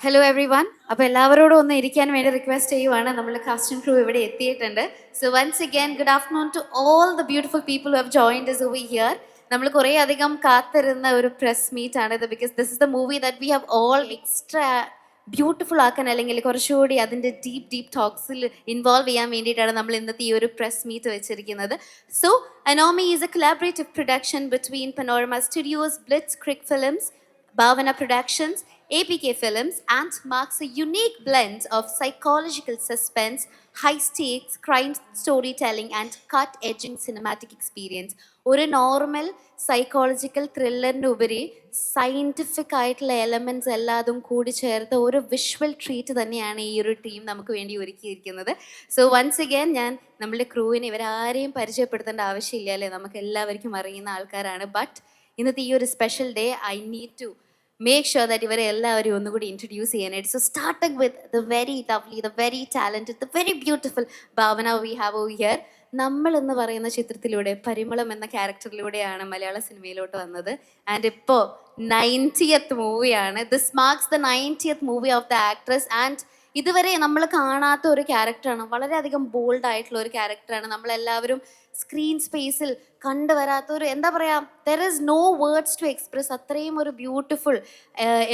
Hello every one. അപ്പോൾ എല്ലാവരോടും ഒന്ന് ഇരിക്കാൻ വേണ്ടി റിക്വസ്റ്റ് ചെയ്യുവാണ്. നമ്മൾ കാസ്റ്റ് ആൻഡ് ക്രൂ ഇവിടെ എത്തിയിട്ടുണ്ട്. So once again good afternoon to all the beautiful people who have joined us over here. നമ്മൾ കുറേ അധികം കാത്തിരുന്ന ഒരു പ്രസ് മീറ്റ് ആണ് ഇത്. Because this is the movie that we have all extra beautiful ആക്കാൻ, അല്ലെങ്കിൽ കുറച്ചുകൂടി അതിൻ്റെ ഡീപ്പ് ടോക്സിൽ ഇൻവോൾവ് ചെയ്യാൻ വേണ്ടിയിട്ടാണ് നമ്മൾ ഇന്നത്തെ ഈ ഒരു പ്രസ് മീറ്റ് വെച്ചിരിക്കുന്നത്. So Anomie is A collaborative production between panorama studios, blitz Crick films, Bhavana Productions, APK Films, and marks a unique blend of psychological suspense, high-stakes crime storytelling, and cut-edging cinematic experience. ഒരു normal psychological ത്രില്ലറിനുപരി scientific ആയിട്ടുള്ള elements എല്ലാതും കൂടി ചേർത്ത ഒരു visual treat തന്നെയാണ് ഈ ഒരു team നമുക്ക് വേണ്ടി ഒരുക്കിയിരിക്കുന്നത്. സോ വൺസ് അഗൈൻ ഞാൻ നമ്മളുടെ ക്രൂവിനെ ഇവരാരെയും പരിചയപ്പെടുത്തേണ്ട ആവശ്യമില്ല, അല്ലേ? നമുക്ക് എല്ലാവർക്കും അറിയുന്ന ആൾക്കാരാണ്. ബട്ട് ഇന്നത്തെ ഈ ഒരു special day I need to make sure that ഇവരെ എല്ലാവരും ഒന്നുകൂടി ഇൻട്രൊഡ്യൂസ് ചെയ്യാനായിട്ട്. So starting with the very lovely, the very talented, the very beautiful Bhavana we have over here. നമ്മൾ എന്ന് പറയുന്ന ചിത്രത്തിലൂടെ, പരിമളം എന്ന ക്യാരക്ടറിലൂടെയാണ് മലയാള സിനിമയിലോട്ട് വന്നത്. ആൻഡ് ഇപ്പോൾ 90th മൂവിയാണ്. This marks the 90th movie of the actress. And ഇതുവരെ നമ്മൾ കാണാത്ത ഒരു ക്യാരക്ടറാണ്, വളരെയധികം ബോൾഡ് ആയിട്ടുള്ള ഒരു ക്യാരക്ടറാണ്. നമ്മളെല്ലാവരും സ്ക്രീൻ സ്പേസിൽ കണ്ടുവരാത്ത ഒരു, എന്താ പറയുക, there is no words to express. അത്രയും ഒരു ബ്യൂട്ടിഫുൾ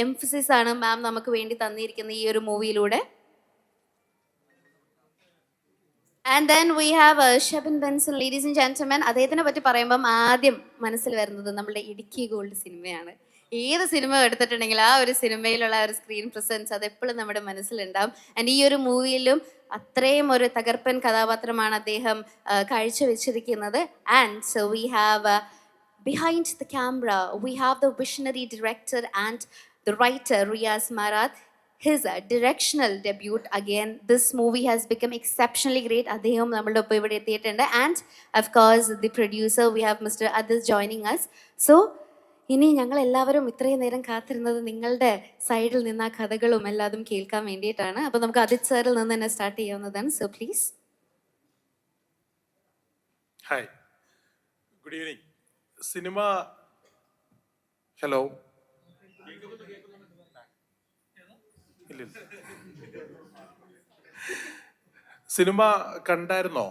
എംഫസിസ് ആണ് മാം നമുക്ക് വേണ്ടി തന്നിരിക്കുന്ന ഈ ഒരു മൂവിയിലൂടെ. And then we have Shebin Benson, ladies and gentlemen. അദ്ദേഹത്തിനെ പറ്റി പറയുമ്പം ആദ്യം മനസ്സിൽ വരുന്നത് നമ്മുടെ ഇടുക്കി ഗോൾഡ് സിനിമയാണ്. ഏത് സിനിമ എടുത്തിട്ടുണ്ടെങ്കിൽ ആ ഒരു സിനിമയിലുള്ള ഒരു സ്ക്രീൻ പ്രസൻസ് അതെപ്പോഴും നമ്മുടെ മനസ്സിലുണ്ടാവും. ആൻഡ് ഈ ഒരു മൂവിയിലും അത്രയും ഒരു തകർപ്പൻ കഥാപാത്രമാണ് അദ്ദേഹം കാഴ്ചവെച്ചിരിക്കുന്നത്. And so we have behind the camera we have the visionary director and the writer Riyas Marath. His directional debut, again this movie has become exceptionally great. അദ്ദേഹം നമ്മളുടെ ഒപ്പം ഇവിടെ എത്തിയിട്ടുണ്ട്. And of course the producer we have Mr. Adil joining us. So ഇനി ഞങ്ങൾ എല്ലാവരും ഇത്രയും നേരം കാത്തിരുന്നത് നിങ്ങളുടെ സൈഡിൽ നിന്ന് ആ കഥകളും എല്ലാതും കേൾക്കാൻ വേണ്ടിയിട്ടാണ്. അപ്പോൾ നമുക്ക് ആദിത് സാറിൽ നിന്ന് തന്നെ സ്റ്റാർട്ട് ചെയ്യാവുന്നതാണ്. So please. Hi, good evening. Cinema, hello, cinema കണ്ടായിരുന്നോ?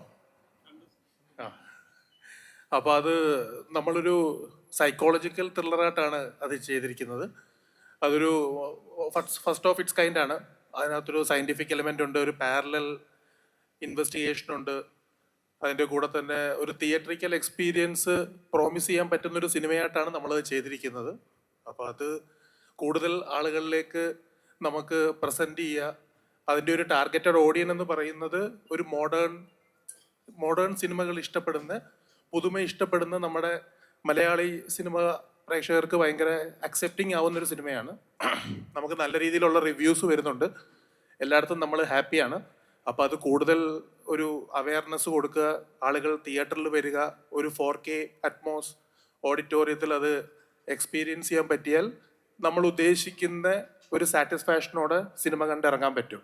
അപ്പോൾ അത് നമ്മളൊരു സൈക്കോളജിക്കൽ ത്രില്ലറായിട്ടാണ് അത് ചെയ്തിരിക്കുന്നത്. അതൊരു ഫസ്റ്റ് ഓഫ് ഇറ്റ്സ് കൈൻഡ് ആണ്. അതിനകത്തൊരു സയൻറ്റിഫിക് എലമെൻ്റ് ഉണ്ട്, ഒരു പാരലൽ ഇൻവെസ്റ്റിഗേഷൻ ഉണ്ട്. അതിൻ്റെ കൂടെ തന്നെ ഒരു തിയേറ്ററിക്കൽ എക്സ്പീരിയൻസ് പ്രോമിസ് ചെയ്യാൻ പറ്റുന്നൊരു സിനിമയായിട്ടാണ് നമ്മളത് ചെയ്തിരിക്കുന്നത്. അപ്പോൾ അത് കൂടുതൽ ആളുകളിലേക്ക് നമുക്ക് പ്രസൻറ്റ് ചെയ്യുക. അതിൻ്റെ ഒരു ടാർഗറ്റഡ് ഓഡിയൻ എന്ന് പറയുന്നത് ഒരു മോഡേൺ സിനിമകൾ ഇഷ്ടപ്പെടുന്ന, പുതുമ ഇഷ്ടപ്പെടുന്ന നമ്മുടെ മലയാളി സിനിമ പ്രേക്ഷകർക്ക് ഭയങ്കര അക്സെപ്റ്റിംഗ് ആവുന്നൊരു സിനിമയാണ്. നമുക്ക് നല്ല രീതിയിലുള്ള റിവ്യൂസ് വരുന്നുണ്ട്, എല്ലായിടത്തും നമ്മൾ ഹാപ്പിയാണ്. അപ്പോൾ അത് കൂടുതൽ ഒരു അവയർനെസ് കൊടുക്കുക, ആളുകൾ തിയേറ്ററിൽ വരിക, ഒരു 4K അറ്റ്മോസ് ഓഡിറ്റോറിയത്തിൽ അത് എക്സ്പീരിയൻസ് ചെയ്യാൻ പറ്റിയാൽ നമ്മൾ ഉദ്ദേശിക്കുന്ന ഒരു സാറ്റിസ്ഫാക്ഷനോടെ സിനിമ കണ്ടിറങ്ങാൻ പറ്റും.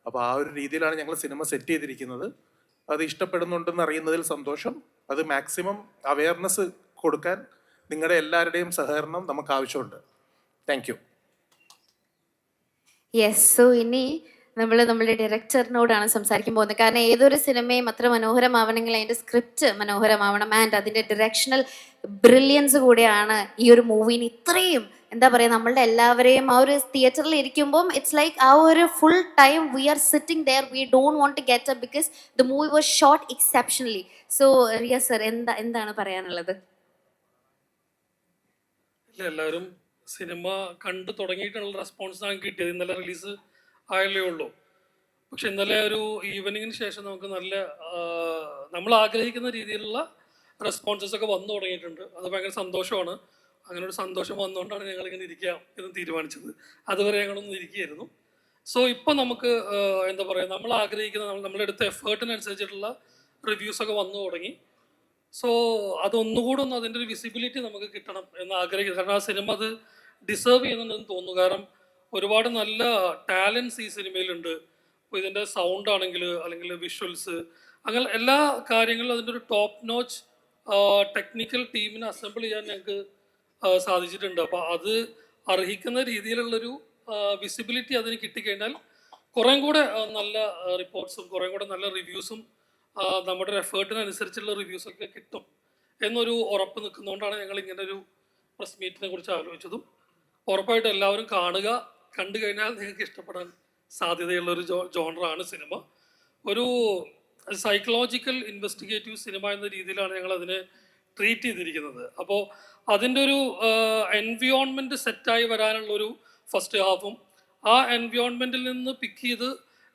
അപ്പോൾ ആ ഒരു രീതിയിലാണ് ഞങ്ങൾ സിനിമ സെറ്റ് ചെയ്തിരിക്കുന്നത്. അത് ഇഷ്ടപ്പെടുന്നുണ്ടെന്ന് അറിയുന്നതിൽ സന്തോഷം. അത് മാക്സിമം അവയർനെസ് കൊടുക്കാൻ നിങ്ങളുടെ എല്ലാവരുടെയും സഹകരണം നമുക്ക് ആവശ്യമുണ്ട്. Thank you. യെസ്, സോ ഇനി നമ്മുടെ ഡയറക്ടറിനോടാണ് സംസാരിക്കാൻ പോകുന്നത്. കാരണം ഏതൊരു സിനിമയും അത്ര മനോഹരമാവണമെങ്കിൽ അതിൻ്റെ സ്ക്രിപ്റ്റ് മനോഹരമാവണം. ആൻഡ് അതിൻ്റെ ഡയറക്ഷണൽ ബ്രില്യൻസ് കൂടെയാണ് ഈ ഒരു മൂവിന് ഇത്രയും, എന്താ പറയുക, നമ്മളുടെ എല്ലാവരെയും ആ ഒരു തിയേറ്ററിൽ ഇരിക്കുമ്പം ഇറ്റ്സ് ലൈക്ക് ആ ഒരു full time we are sitting there, we don't want to get up because the movie was shot exceptionally. So Riya sir, എന്താണ് പറയാനുള്ളത്? എല്ലാവരും സിനിമ കണ്ടു തുടങ്ങിയിട്ടുള്ള റെസ്പോൺസ് നമുക്ക് കിട്ടിയത് ഇന്നലെ റിലീസ് ആയല്ലേ ഉള്ളൂ. പക്ഷെ ഇന്നലെ ഒരു ഈവനിങ്ങിന് ശേഷം നമുക്ക് നല്ല നമ്മൾ ആഗ്രഹിക്കുന്ന രീതിയിലുള്ള റെസ്പോൺസസ് ഒക്കെ വന്നു തുടങ്ങിയിട്ടുണ്ട്. അത് ഭയങ്കര സന്തോഷമാണ്. അങ്ങനെ ഒരു സന്തോഷം വന്നുകൊണ്ടാണ് ഞങ്ങളിങ്ങനെ ഇരിക്കാം എന്ന് തീരുമാനിച്ചത്. അതുവരെ ഞങ്ങളൊന്നും ഇരിക്കുകയായിരുന്നു. സോ ഇപ്പോൾ നമുക്ക് എന്താ പറയുക, നമ്മൾ ആഗ്രഹിക്കുന്ന നമ്മളെടുത്ത എഫേർട്ടിനനുസരിച്ചിട്ടുള്ള റിവ്യൂസൊക്കെ വന്നു തുടങ്ങി. സോ അതൊന്നുകൂടെ ഒന്ന് അതിൻ്റെ ഒരു വിസിബിലിറ്റി നമുക്ക് കിട്ടണം എന്ന് ആഗ്രഹിക്കുന്നത്. കാരണം ആ സിനിമ അത് ഡിസേർവ് ചെയ്യുന്നുണ്ടെന്ന് തോന്നുന്നു. കാരണം ഒരുപാട് നല്ല ടാലൻസ് ഈ സിനിമയിലുണ്ട്. ഇപ്പോൾ ഇതിൻ്റെ സൗണ്ട് ആണെങ്കിൽ, അല്ലെങ്കിൽ വിഷ്വൽസ്, അങ്ങനെ എല്ലാ കാര്യങ്ങളിലും അതിൻ്റെ ഒരു ടോപ്പ് നോച്ച് ടെക്നിക്കൽ ടീമിനെ അസംബിൾ ചെയ്യാൻ ഞങ്ങൾക്ക് സാധിച്ചിട്ടുണ്ട്. അപ്പോൾ അത് അർഹിക്കുന്ന രീതിയിലുള്ളൊരു വിസിബിലിറ്റി അതിന് കിട്ടിക്കഴിഞ്ഞാൽ കുറേം കൂടെ നല്ല റിപ്പോർട്ട്സും കുറേം കൂടെ നല്ല റിവ്യൂസും നമ്മുടെ ഒരു എഫേർട്ടിനനുസരിച്ചുള്ള റിവ്യൂസൊക്കെ കിട്ടും എന്നൊരു ഉറപ്പ് നിൽക്കുന്നതുകൊണ്ടാണ് ഞങ്ങൾ ഇങ്ങനെ ഒരു പ്രസ് മീറ്റിനെ കുറിച്ച് ആലോചിച്ചതും. ഉറപ്പായിട്ടും എല്ലാവരും കാണുക. കണ്ടു കഴിഞ്ഞാൽ നിങ്ങൾക്ക് ഇഷ്ടപ്പെടാൻ സാധ്യതയുള്ളൊരു ജോണറാണ് സിനിമ. ഒരു സൈക്കോളജിക്കൽ ഇൻവെസ്റ്റിഗേറ്റീവ് സിനിമ എന്ന രീതിയിലാണ് ഞങ്ങൾ അതിനെ ട്രീറ്റ് ചെയ്തിരിക്കുന്നത്. അപ്പോൾ അതിൻ്റെ ഒരു എൻവിയോൺമെൻറ്റ് സെറ്റായി വരാനുള്ളൊരു ഫസ്റ്റ് ഹാഫും ആ എൻവിയോൺമെൻറ്റിൽ നിന്ന് പിക്ക് ചെയ്ത്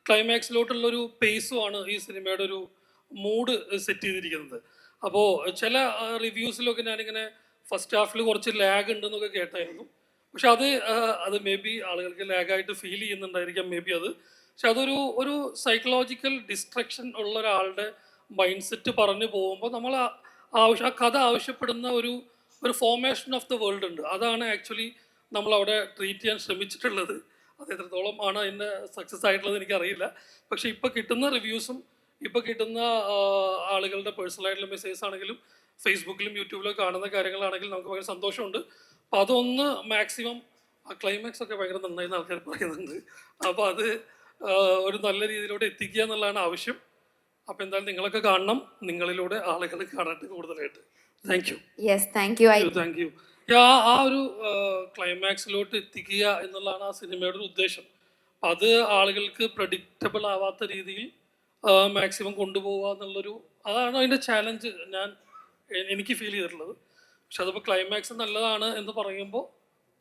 ക്ലൈമാക്സിലോട്ടുള്ളൊരു പേസുമാണ് ഈ സിനിമയുടെ ഒരു മൂഡ് സെറ്റ് ചെയ്തിരിക്കുന്നത്. അപ്പോൾ ചില റിവ്യൂസിലൊക്കെ ഞാനിങ്ങനെ ഫസ്റ്റ് ഹാഫിൽ കുറച്ച് ലാഗ് ഉണ്ടെന്നൊക്കെ കേട്ടായിരുന്നു. പക്ഷെ അത് മേ ബി ആളുകൾക്ക് ലാഗായിട്ട് ഫീൽ ചെയ്യുന്നുണ്ടായിരിക്കാം, മേ ബി അത്. പക്ഷെ അതൊരു സൈക്കോളജിക്കൽ ഡിസ്ട്രക്ഷൻ ഉള്ള ഒരാളുടെ മൈൻഡ് സെറ്റ് പറഞ്ഞു പോകുമ്പോൾ നമ്മൾ ആ കഥ ആവശ്യപ്പെടുന്ന ഒരു ഫോർമേഷൻ ഓഫ് ദ വേൾഡ് ഉണ്ട്. അതാണ് ആക്ച്വലി നമ്മളവിടെ ട്രീറ്റ് ചെയ്യാൻ ശ്രമിച്ചിട്ടുള്ളത്. അത് എത്രത്തോളം ആണ് അതിൻ്റെ സക്സസ് ആയിട്ടുള്ളത് എനിക്കറിയില്ല. പക്ഷെ ഇപ്പോൾ കിട്ടുന്ന റിവ്യൂസും ഇപ്പോൾ കിട്ടുന്ന ആളുകളുടെ പേഴ്സണലായിട്ടുള്ള മെസ്സേജസ് ആണെങ്കിലും ഫേസ്ബുക്കിലും യൂട്യൂബിലും കാണുന്ന കാര്യങ്ങളാണെങ്കിലും നമുക്ക് ഭയങ്കര സന്തോഷമുണ്ട്. അപ്പോൾ അതൊന്ന് മാക്സിമം ക്ലൈമാക്സ് ഒക്കെ ഭയങ്കര നന്നായി ആൾക്കാർ പറയുന്നുണ്ട്. അപ്പോൾ അത് ഒരു നല്ല രീതിയിലൂടെ എത്തിക്കുക എന്നുള്ളതാണ് ആവശ്യം. അപ്പോൾ എന്തായാലും നിങ്ങളൊക്കെ കാണണം, നിങ്ങളിലൂടെ ആളുകൾ കാണട്ടെ കൂടുതലായിട്ട്. Thank you. Yes, thank you. Thank you. ആ ഒരു ക്ലൈമാക്സിലോട്ട് എത്തിക്കുക എന്നുള്ളതാണ് ആ സിനിമയുടെ ഒരു ഉദ്ദേശം. അത് ആളുകൾക്ക് പ്രഡിക്റ്റബിൾ ആവാത്ത രീതിയിൽ മാക്സിമം കൊണ്ടുപോകുക എന്നുള്ളൊരു അതാണ് അതിൻ്റെ ചാലഞ്ച് എനിക്ക് ഫീൽ ചെയ്തിട്ടുള്ളത്. പക്ഷെ അതിപ്പോൾ ക്ലൈമാക്സ് നല്ലതാണ് എന്ന് പറയുമ്പോൾ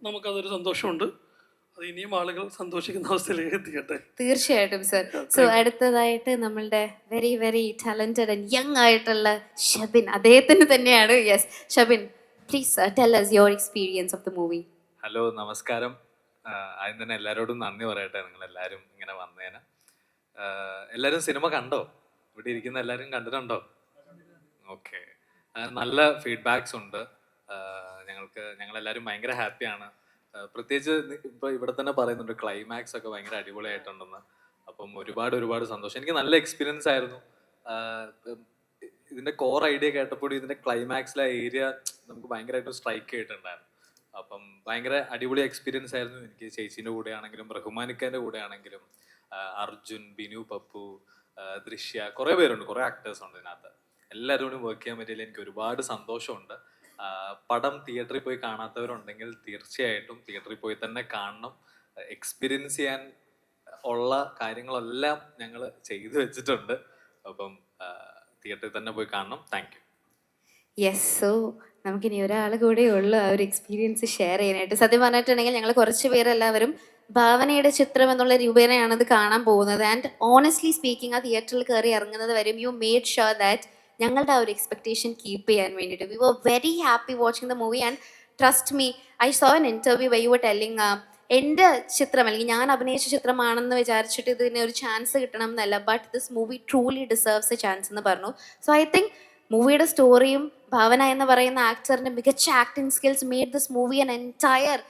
നമുക്കതൊരു സന്തോഷമുണ്ട്. അത് ഇനിയും ആളുകൾ സന്തോഷിക്കുന്ന അവസ്ഥയിലേക്ക് എത്തിക്കട്ടെ. തീർച്ചയായിട്ടും സർ. സോ അടുത്തതായിട്ട് നമ്മളുടെ very very talented and young ആയിട്ടുള്ള ഷബിൻ, അദ്ദേഹത്തിന് തന്നെയാണ്. Yes Shabin, please tell us your experience of the movie. Hello, നമസ്കാരം. ആദ്യം തന്നെ എല്ലാവരോടും നന്ദി പറയട്ടെ, നിങ്ങളെല്ലാവരും ഇങ്ങനെ വന്നേന്. എല്ലാവരും സിനിമ കണ്ടോ? ഇവിടെ ഇരിക്കുന്ന എല്ലാവരും കണ്ടിട്ടുണ്ടോ? ഓക്കെ. നല്ല ഫീഡ്ബാക്സ് ഉണ്ട്. ഞങ്ങളെല്ലാവരും ഭയങ്കര ഹാപ്പിയാണ്. പ്രത്യേകിച്ച് ഇപ്പോൾ ഇവിടെ തന്നെ പറയുന്നുണ്ട് ക്ലൈമാക്സ് ഒക്കെ ഭയങ്കര അടിപൊളിയായിട്ടുണ്ടെന്ന്. അപ്പം ഒരുപാട് സന്തോഷം. എനിക്ക് നല്ല എക്സ്പീരിയൻസ് ആയിരുന്നു. ഇതിൻ്റെ കോർ ഐഡിയ കേട്ടപ്പോൾ ഇതിൻ്റെ ക്ലൈമാക്സിലെ ഏരിയ നമുക്ക് ഭയങ്കരമായിട്ട് സ്ട്രൈക്ക് ചെയ്തിട്ടുണ്ടായിരുന്നു. അപ്പം ഭയങ്കര അടിപൊളി എക്സ്പീരിയൻസ് ആയിരുന്നു എനിക്ക്. ചേച്ചീൻ്റെ കൂടെ ആണെങ്കിലും റഹ്മാനിക്കാൻ്റെ കൂടെ ആണെങ്കിലും അർജുൻ, ബിനു, പപ്പു, ദൃശ്യ, കുറേ പേരുണ്ട്, കുറേ ആക്ടേഴ്സ് ഉണ്ട് ഇതിനകത്ത്. എല്ലാവരോടും വർക്ക് ചെയ്യാൻ പറ്റിയതിൽ എനിക്ക് ഒരുപാട് സന്തോഷമുണ്ട്. പടം തിയേറ്ററിൽ പോയി കാണാത്തവരുണ്ടെങ്കിൽ തീർച്ചയായിട്ടും തിയേറ്ററിൽ പോയി തന്നെ കാണണം. എക്സ്പീരിയൻസ് ചെയ്യാൻ ഉള്ള കാര്യങ്ങളെല്ലാം ഞങ്ങൾ ചെയ്തു വെച്ചിട്ടുണ്ട്. അപ്പം തിയേറ്ററിൽ തന്നെ പോയി കാണണം. Thank you. യെസ്, സോ നമുക്കിനി ഒരാൾ കൂടെ ഉള്ളു ആ ഒരു എക്സ്പീരിയൻസ് ഷെയർ ചെയ്യാനായിട്ട്. സത്യം പറഞ്ഞിട്ടുണ്ടെങ്കിൽ ഞങ്ങൾ കുറച്ച് പേരെല്ലാവരും ഭാവനയുടെ ചിത്രം എന്നുള്ള രൂപേണയാണ് ഇത് കാണാൻ പോകുന്നത്. ആൻഡ് ഓണസ്റ്റ്ലി സ്പീക്കിംഗ്, ആ തിയേറ്ററിൽ കയറി ഇറങ്ങുന്നത് വരും യു മേഡ് ഷുവർ ദാറ്റ് ഞങ്ങളുടെ ആ ഒരു എക്സ്പെക്ടേഷൻ കീപ്പ് ചെയ്യാൻ വേണ്ടിയിട്ട് we were very happy watching the movie. And trust me, I saw an interview why you were telling എൻ്റെ ചിത്രം അല്ലെങ്കിൽ ഞാൻ അഭിനയിച്ച ചിത്രമാണെന്ന് വിചാരിച്ചിട്ട് ഇതിന് ഒരു ചാൻസ് കിട്ടണം എന്നല്ല, but this movie truly deserves A chance എന്ന് പറഞ്ഞു. സോ ഐ തിങ്ക് മൂവിയുടെ സ്റ്റോറിയും ഭാവന എന്ന് പറയുന്ന ആക്ടറിൻ്റെ മികച്ച acting skills made this movie an entire,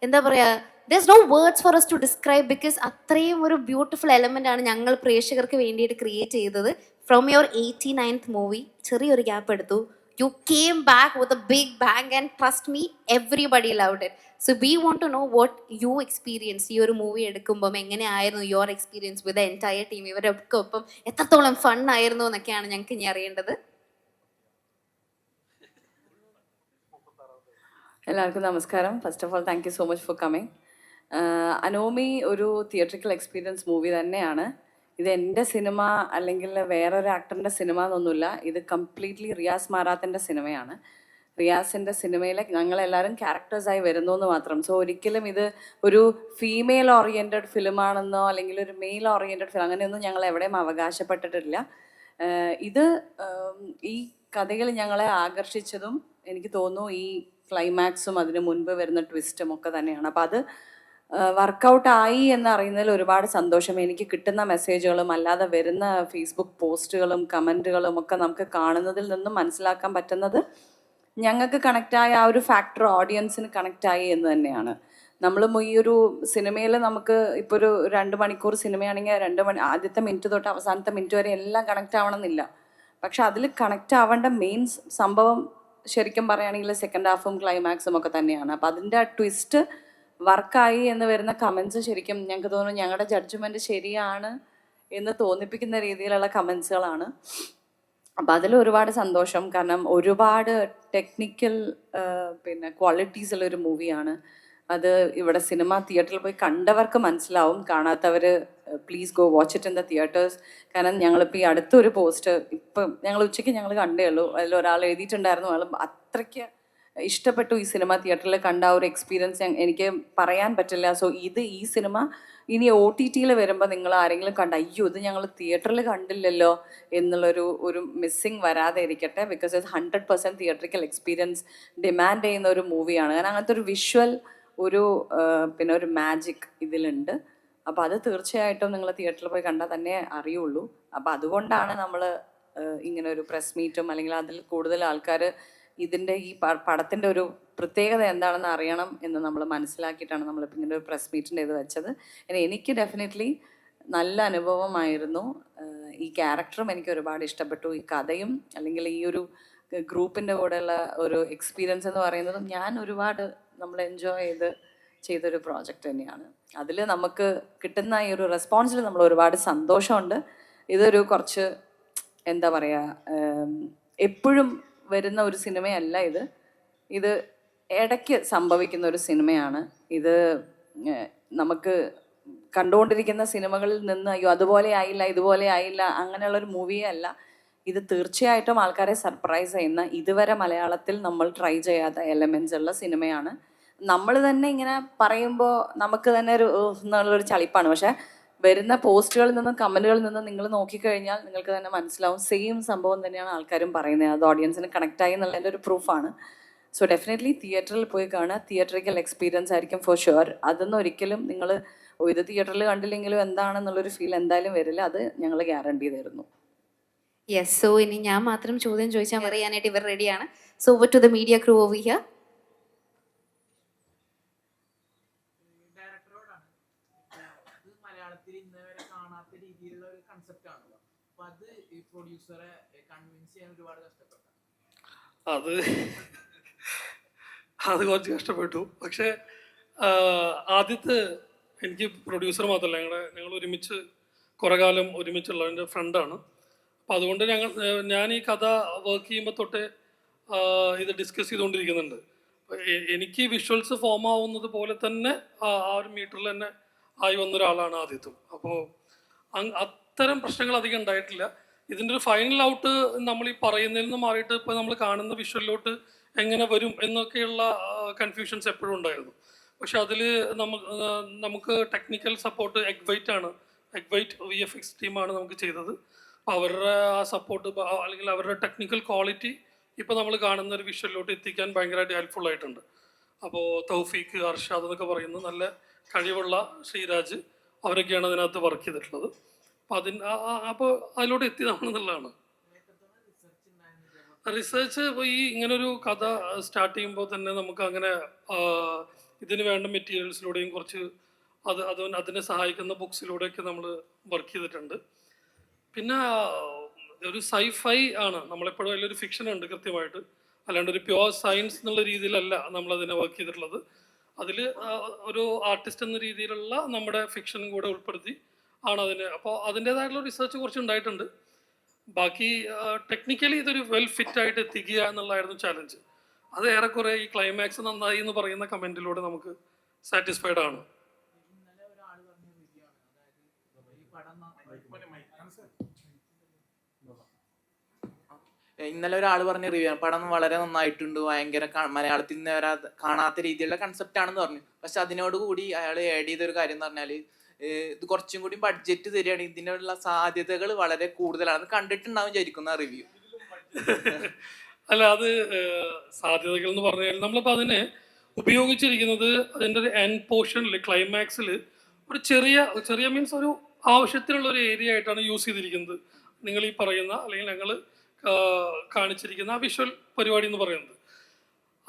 എന്താ പറയുക, there's no words for us to describe because അത്രയും ഒരു ബ്യൂട്ടിഫുൾ എലമെൻ്റ് ആണ് ഞങ്ങൾ പ്രേക്ഷകർക്ക് വേണ്ടിയിട്ട് ക്രിയേറ്റ് ചെയ്തത്. ഫ്രോം യുവർ 89th മൂവി ചെറിയൊരു ഗ്യാപ്പ് എടുത്തു, you came back with a big bang and trust me, everybody loved it. So we want to know what you experienced ഈ ഒരു മൂവി എടുക്കുമ്പം എങ്ങനെയായിരുന്നു your experience with the entire team, ഇവരൊക്കെ ഒപ്പം എത്രത്തോളം fun ആയിരുന്നു എന്നൊക്കെയാണ് ഞങ്ങൾക്ക് ഇനി അറിയേണ്ടത്. എല്ലാവർക്കും നമസ്കാരം. First of all thank you so much for coming. Anomie ഒരു തിയേറ്ററിക്കൽ എക്സ്പീരിയൻസ് മൂവി തന്നെയാണ്. ഇത് എൻ്റെ സിനിമ അല്ലെങ്കിൽ വേറൊരു ആക്ടറിൻ്റെ സിനിമ എന്നൊന്നുമില്ല. ഇത് കംപ്ലീറ്റ്ലി റിയാസ് മാറാത്തിൻ്റെ സിനിമയാണ്. റിയാസിൻ്റെ സിനിമയിൽ ഞങ്ങളെല്ലാവരും ക്യാരക്ടേഴ്സായി വരുന്നു എന്ന് മാത്രം. സോ ഒരിക്കലും ഇത് ഒരു ഫീമെയിൽ ഓറിയൻറ്റഡ് ഫിലിമാണെന്നോ അല്ലെങ്കിൽ ഒരു മെയിൽ ഓറിയൻറ്റഡ് ഫിലിം അങ്ങനെയൊന്നും ഞങ്ങൾ എവിടെയും അവകാശപ്പെട്ടിട്ടില്ല. ഇത് ഈ കഥകൾ ഞങ്ങളെ ആകർഷിച്ചതും എനിക്ക് തോന്നുന്നു ഈ ക്ലൈമാക്സും അതിന് മുൻപ് വരുന്ന ട്വിസ്റ്റും ഒക്കെ തന്നെയാണ്. അപ്പോൾ അത് വർക്കൗട്ടായി എന്നറിയുന്നതിൽ ഒരുപാട് സന്തോഷം. എനിക്ക് കിട്ടുന്ന മെസ്സേജുകളും അല്ലാതെ വരുന്ന ഫേസ്ബുക്ക് പോസ്റ്റുകളും കമൻറ്റുകളും ഒക്കെ നമുക്ക് കാണുന്നതിൽ നിന്നും മനസ്സിലാക്കാൻ പറ്റുന്നത് ഞങ്ങൾക്ക് കണക്റ്റായ ആ ഒരു ഫാക്ടർ ഓഡിയൻസിന് കണക്റ്റായി എന്ന് തന്നെയാണ്. നമ്മളും ഈ ഒരു സിനിമയിൽ നമുക്ക് ഇപ്പോൾ ഒരു 2 മണിക്കൂർ സിനിമയാണെങ്കിൽ 2 മണി ആദ്യത്തെ മിനിറ്റ് തൊട്ട് അവസാനത്തെ മിനിറ്റ് വരെ എല്ലാം കണക്റ്റ് ആവണമെന്നില്ല. പക്ഷെ അതിൽ കണക്റ്റ് ആവേണ്ട മെയിൻ സംഭവം ശരിക്കും പറയുകയാണെങ്കിൽ സെക്കൻഡ് ഹാഫും ക്ലൈമാക്സും ഒക്കെ തന്നെയാണ്. അപ്പം അതിൻ്റെ ആ ട്വിസ്റ്റ് വർക്കായി എന്ന് വരുന്ന കമൻസ് ശരിക്കും ഞങ്ങൾക്ക് തോന്നുന്നു ഞങ്ങളുടെ ജഡ്ജ്മെൻറ്റ് ശരിയാണ് എന്ന് തോന്നിപ്പിക്കുന്ന രീതിയിലുള്ള കമൻസുകളാണ്. അപ്പം അതിൽ ഒരുപാട് സന്തോഷം. കാരണം ഒരുപാട് ടെക്നിക്കൽ പിന്നെ ക്വാളിറ്റീസ് ഉള്ളൊരു മൂവിയാണ് അത്. ഇവിടെ സിനിമ തിയേറ്ററിൽ പോയി കണ്ടവർക്ക് മനസ്സിലാവും, കാണാത്തവർ please go watch it in the theatres. കാരണം ഞങ്ങളിപ്പോൾ ഈ അടുത്തൊരു പോസ്റ്റ് ഇപ്പം ഞങ്ങൾ ഉച്ചയ്ക്ക് ഞങ്ങൾ കണ്ടേ ഉള്ളൂ, അതിൽ ഒരാൾ എഴുതിയിട്ടുണ്ടായിരുന്നു, ആൾ അത്രയ്ക്ക് ഇഷ്ടപ്പെട്ടു ഈ സിനിമ തിയേറ്ററിൽ കണ്ട ആ ഒരു എക്സ്പീരിയൻസ് എനിക്ക് പറയാൻ പറ്റില്ല. സോ ഈ സിനിമ ഇനി OTT-യിൽ വരുമ്പോൾ നിങ്ങൾ ആരെങ്കിലും കണ്ട അയ്യോ ഇത് ഞങ്ങൾ തിയേറ്ററിൽ കണ്ടില്ലല്ലോ എന്നുള്ളൊരു മിസ്സിങ് വരാതെ ഇരിക്കട്ടെ. ബിക്കോസ് ഇത് 100% തിയേറ്ററിക്കൽ എക്സ്പീരിയൻസ് ഡിമാൻഡ് ചെയ്യുന്ന ഒരു മൂവിയാണ്. കാരണം അങ്ങനത്തെ ഒരു വിഷ്വൽ പിന്നെ ഒരു മാജിക് ഇതിലുണ്ട്. അപ്പോൾ അത് തീർച്ചയായിട്ടും നിങ്ങൾ തിയേറ്ററിൽ പോയി കണ്ടാൽ തന്നെ അറിയുള്ളൂ. അപ്പോൾ അതുകൊണ്ടാണ് നമ്മൾ ഇങ്ങനെ ഒരു പ്രസ് മീറ്റും അല്ലെങ്കിൽ അതിൽ കൂടുതൽ ആൾക്കാർ ഇതിൻ്റെ ഈ പടത്തിൻ്റെ ഒരു പ്രത്യേകത എന്താണെന്ന് അറിയണം എന്ന് നമ്മൾ മനസ്സിലാക്കിയിട്ടാണ് നമ്മളിപ്പോൾ ഇങ്ങനെ ഒരു പ്രസ് മീറ്റിൻ്റെ ഇത് വെച്ചത്. എനിക്ക് ഡെഫിനറ്റ്ലി നല്ല അനുഭവമായിരുന്നു. ഈ ക്യാരക്ടറും എനിക്ക് ഒരുപാട് ഇഷ്ടപ്പെട്ടു. ഈ കഥയും അല്ലെങ്കിൽ ഈ ഒരു ഗ്രൂപ്പിൻ്റെ കൂടെയുള്ള ഒരു എക്സ്പീരിയൻസ് എന്ന് പറയുന്നതും ഞാൻ ഒരുപാട് നമ്മൾ എൻജോയ് ചെയ്തൊരു പ്രോജക്റ്റ് തന്നെയാണ്. അതിൽ നമുക്ക് കിട്ടുന്ന ഈ ഒരു റെസ്പോൺസിൽ നമ്മൾ ഒരുപാട് സന്തോഷമുണ്ട്. ഇതൊരു കുറച്ച് എന്താ പറയുക, എപ്പോഴും വരുന്ന ഒരു സിനിമയല്ല ഇത് ഇടയ്ക്ക് സംഭവിക്കുന്ന ഒരു സിനിമയാണ്. ഇത് നമുക്ക് കണ്ടുകൊണ്ടിരിക്കുന്ന സിനിമകളിൽ നിന്ന് അയ്യോ അതുപോലെ ആയില്ല ഇതുപോലെ ആയില്ല അങ്ങനെയുള്ളൊരു മൂവിയേ അല്ല. ഇത് തീർച്ചയായിട്ടും ആൾക്കാരെ സർപ്രൈസ് ചെയ്യുന്ന, ഇതുവരെ മലയാളത്തിൽ നമ്മൾ ട്രൈ ചെയ്യാത്ത എലമെൻറ്റ്സ് ഉള്ള സിനിമയാണ്. നമ്മൾ തന്നെ ഇങ്ങനെ പറയുമ്പോൾ നമുക്ക് തന്നെ എന്നുള്ളൊരു ചളിപ്പാണ്. പക്ഷേ വരുന്ന പോസ്റ്റുകളിൽ നിന്നും കമൻറ്റുകളിൽ നിന്നും നിങ്ങൾ നോക്കിക്കഴിഞ്ഞാൽ നിങ്ങൾക്ക് തന്നെ മനസ്സിലാവും സെയിം സംഭവം തന്നെയാണ് ആൾക്കാരും പറയുന്നത്. അത് ഓഡിയൻസിന് കണക്റ്റായി എന്നുള്ളതിൻ്റെ ഒരു പ്രൂഫാണ്. സോ ഡെഫിനറ്റ്ലി തിയേറ്ററിൽ പോയി കാണുക. തിയേറ്ററിക്കൽ എക്സ്പീരിയൻസ് ആയിരിക്കും ഫോർ ഷുവർ. അതൊന്നും ഒരിക്കലും നിങ്ങൾ ഇത് തിയേറ്ററിൽ കണ്ടില്ലെങ്കിലും എന്താണെന്നുള്ളൊരു ഫീൽ എന്തായാലും വരില്ല. അത് ഞങ്ങൾ ഗ്യാരണ്ടി തരുന്നു. യെസ്, സോ ഇനി ഞാൻ മാത്രം ചോദ്യം ചോദിച്ചാൽ പറയാനായിട്ട് ഇവർ റെഡിയാണ്. So over to the media crew over here. മലയാളത്തിൽ ഇന്ന് വരെ കാണാത്ത രീതിയിലുള്ള ഒരു കൺസെപ്റ്റ് ആണല്ലോ. അപ്പൊ അത് ഈ പ്രൊഡ്യൂസറെ കൺവിൻസ് ചെയ്യാൻ ഒരുപാട് കഷ്ടപ്പെട്ടു. അത് കുറച്ച് കഷ്ടപ്പെട്ടു. പക്ഷേ ആദ്യത്തെ എനിക്ക് പ്രൊഡ്യൂസർ മാത്രമല്ല, ഞങ്ങൾ ഒരുമിച്ച് കുറേ കാലം ഒരുമിച്ചുള്ള എൻ്റെ ഫ്രണ്ടാണ്. അപ്പോൾ അതുകൊണ്ട് ഞാൻ ഈ കഥ വർക്ക് ചെയ്യുമ്പോൾ തൊട്ടേ ഇത് ഡിസ്കസ് ചെയ്തുകൊണ്ടിരിക്കുന്നുണ്ട്. എനിക്ക് വിഷ്വൽസ് ഫോം ആവുന്നത് പോലെ തന്നെ ആ ഒരു മീറ്ററിൽ തന്നെ ആയി വന്നൊരാളാണ് ആദ്യത്തും. അപ്പോൾ അത്തരം പ്രശ്നങ്ങൾ അധികം ഉണ്ടായിട്ടില്ല. ഇതിൻ്റെ ഒരു ഫൈനൽ ഔട്ട് നമ്മൾ ഈ പറയുന്നതിൽ നിന്ന് മാറിയിട്ട് ഇപ്പോൾ നമ്മൾ കാണുന്ന വിഷ്വലിലോട്ട് എങ്ങനെ വരും എന്നൊക്കെയുള്ള കൺഫ്യൂഷൻസ് എപ്പോഴും ഉണ്ടായിരുന്നു. പക്ഷെ അതിൽ നമുക്ക് ടെക്നിക്കൽ സപ്പോർട്ട് എഗ്വൈറ്റ് VFX ടീമാണ് നമുക്ക് ചെയ്തത്. അപ്പോൾ അവരുടെ ആ സപ്പോർട്ട് അല്ലെങ്കിൽ അവരുടെ ടെക്നിക്കൽ ക്വാളിറ്റി ഇപ്പോൾ നമ്മൾ കാണുന്ന ഒരു വിഷ്വലിലോട്ട് എത്തിക്കാൻ ഭയങ്കരമായിട്ട് ഹെൽപ്ഫുൾ ആയിട്ടുണ്ട്. അപ്പോൾ തൗഫീഖ്, അർഷാദ് എന്നൊക്കെ പറയുന്ന നല്ല കഴിവുള്ള ശ്രീരാജ് അവരൊക്കെയാണ് അതിനകത്ത് വർക്ക് ചെയ്തിട്ടുള്ളത്. അപ്പോൾ അതിലോട്ട് എത്തിയതാണെന്നുള്ളതാണ്. റിസർച്ച് ഇപ്പോൾ ഈ ഇങ്ങനൊരു കഥ സ്റ്റാർട്ട് ചെയ്യുമ്പോൾ തന്നെ നമുക്ക് അങ്ങനെ ഇതിന് വേണ്ട മെറ്റീരിയൽസിലൂടെയും കുറച്ച് അതിനെ സഹായിക്കുന്ന ബുക്സിലൂടെയൊക്കെ നമ്മൾ വർക്ക് ചെയ്തിട്ടുണ്ട്. പിന്നെ ഒരു സൈഫൈ ആണ് നമ്മളെപ്പോഴും അതിലൊരു ഫിക്ഷൻ ഉണ്ട് കൃത്യമായിട്ട്, അല്ലാണ്ട് ഒരു പ്യുവർ സയൻസ് എന്നുള്ള രീതിയിലല്ല നമ്മളതിനെ വർക്ക് ചെയ്തിട്ടുള്ളത്. അതിൽ ഒരു ആർട്ടിസ്റ്റ് എന്ന രീതിയിലുള്ള നമ്മുടെ ഫിക്ഷനും കൂടെ ഉൾപ്പെടുത്തി ആണ് അതിന്. അപ്പോൾ അതിൻ്റേതായിട്ടുള്ള റിസർച്ച് കുറച്ച് ഉണ്ടായിട്ടുണ്ട്. ബാക്കി ടെക്നിക്കലി ഇതൊരു വെൽ ഫിറ്റ് ആയിട്ട് എത്തിക്കുക എന്നുള്ളതായിരുന്നു ചാലഞ്ച്. അത് ഏറെക്കുറെ ഈ ക്ലൈമാക്സ് നന്നായി എന്ന് പറയുന്ന കമൻറ്റിലൂടെ നമുക്ക് സാറ്റിസ്ഫൈഡ് ആണ്. ഇന്നലെ ഒരാൾ പറഞ്ഞ റിവ്യൂ ആണ്, പടം വളരെ നന്നായിട്ടുണ്ട്, ഭയങ്കര മലയാളത്തിൽ നിന്ന് കാണാത്ത രീതിയിലുള്ള കൺസെപ്റ്റ് ആണെന്ന് പറഞ്ഞു. പക്ഷെ അതിനോട് കൂടി അയാൾ ആഡ് ചെയ്തൊരു കാര്യം എന്ന് പറഞ്ഞാൽ ഇത് കുറച്ചും കൂടി ബഡ്ജറ്റ് തരികയാണെങ്കിൽ ഇതിനുള്ള സാധ്യതകൾ വളരെ കൂടുതലാണ്. കണ്ടിട്ടുണ്ടാവും വിചാരിക്കുന്ന റിവ്യൂ. അല്ല, അത് സാധ്യതകൾ എന്ന് പറഞ്ഞാൽ നമ്മളിപ്പോൾ അതിനെ ഉപയോഗിച്ചിരിക്കുന്നത് അതിൻ്റെ ഒരു എൻഡ് പോർഷനിൽ ക്ലൈമാക്സിൽ ഒരു ചെറിയ മീൻസ് ഒരു ആവശ്യത്തിനുള്ള ഒരു ഏരിയ ആയിട്ടാണ് യൂസ് ചെയ്തിരിക്കുന്നത്. നിങ്ങൾ ഈ പറയുന്ന അല്ലെങ്കിൽ ഞങ്ങൾ കാണിച്ചിരിക്കുന്ന ആ വിഷ്വൽ പരിപാടി എന്ന് പറയുന്നത്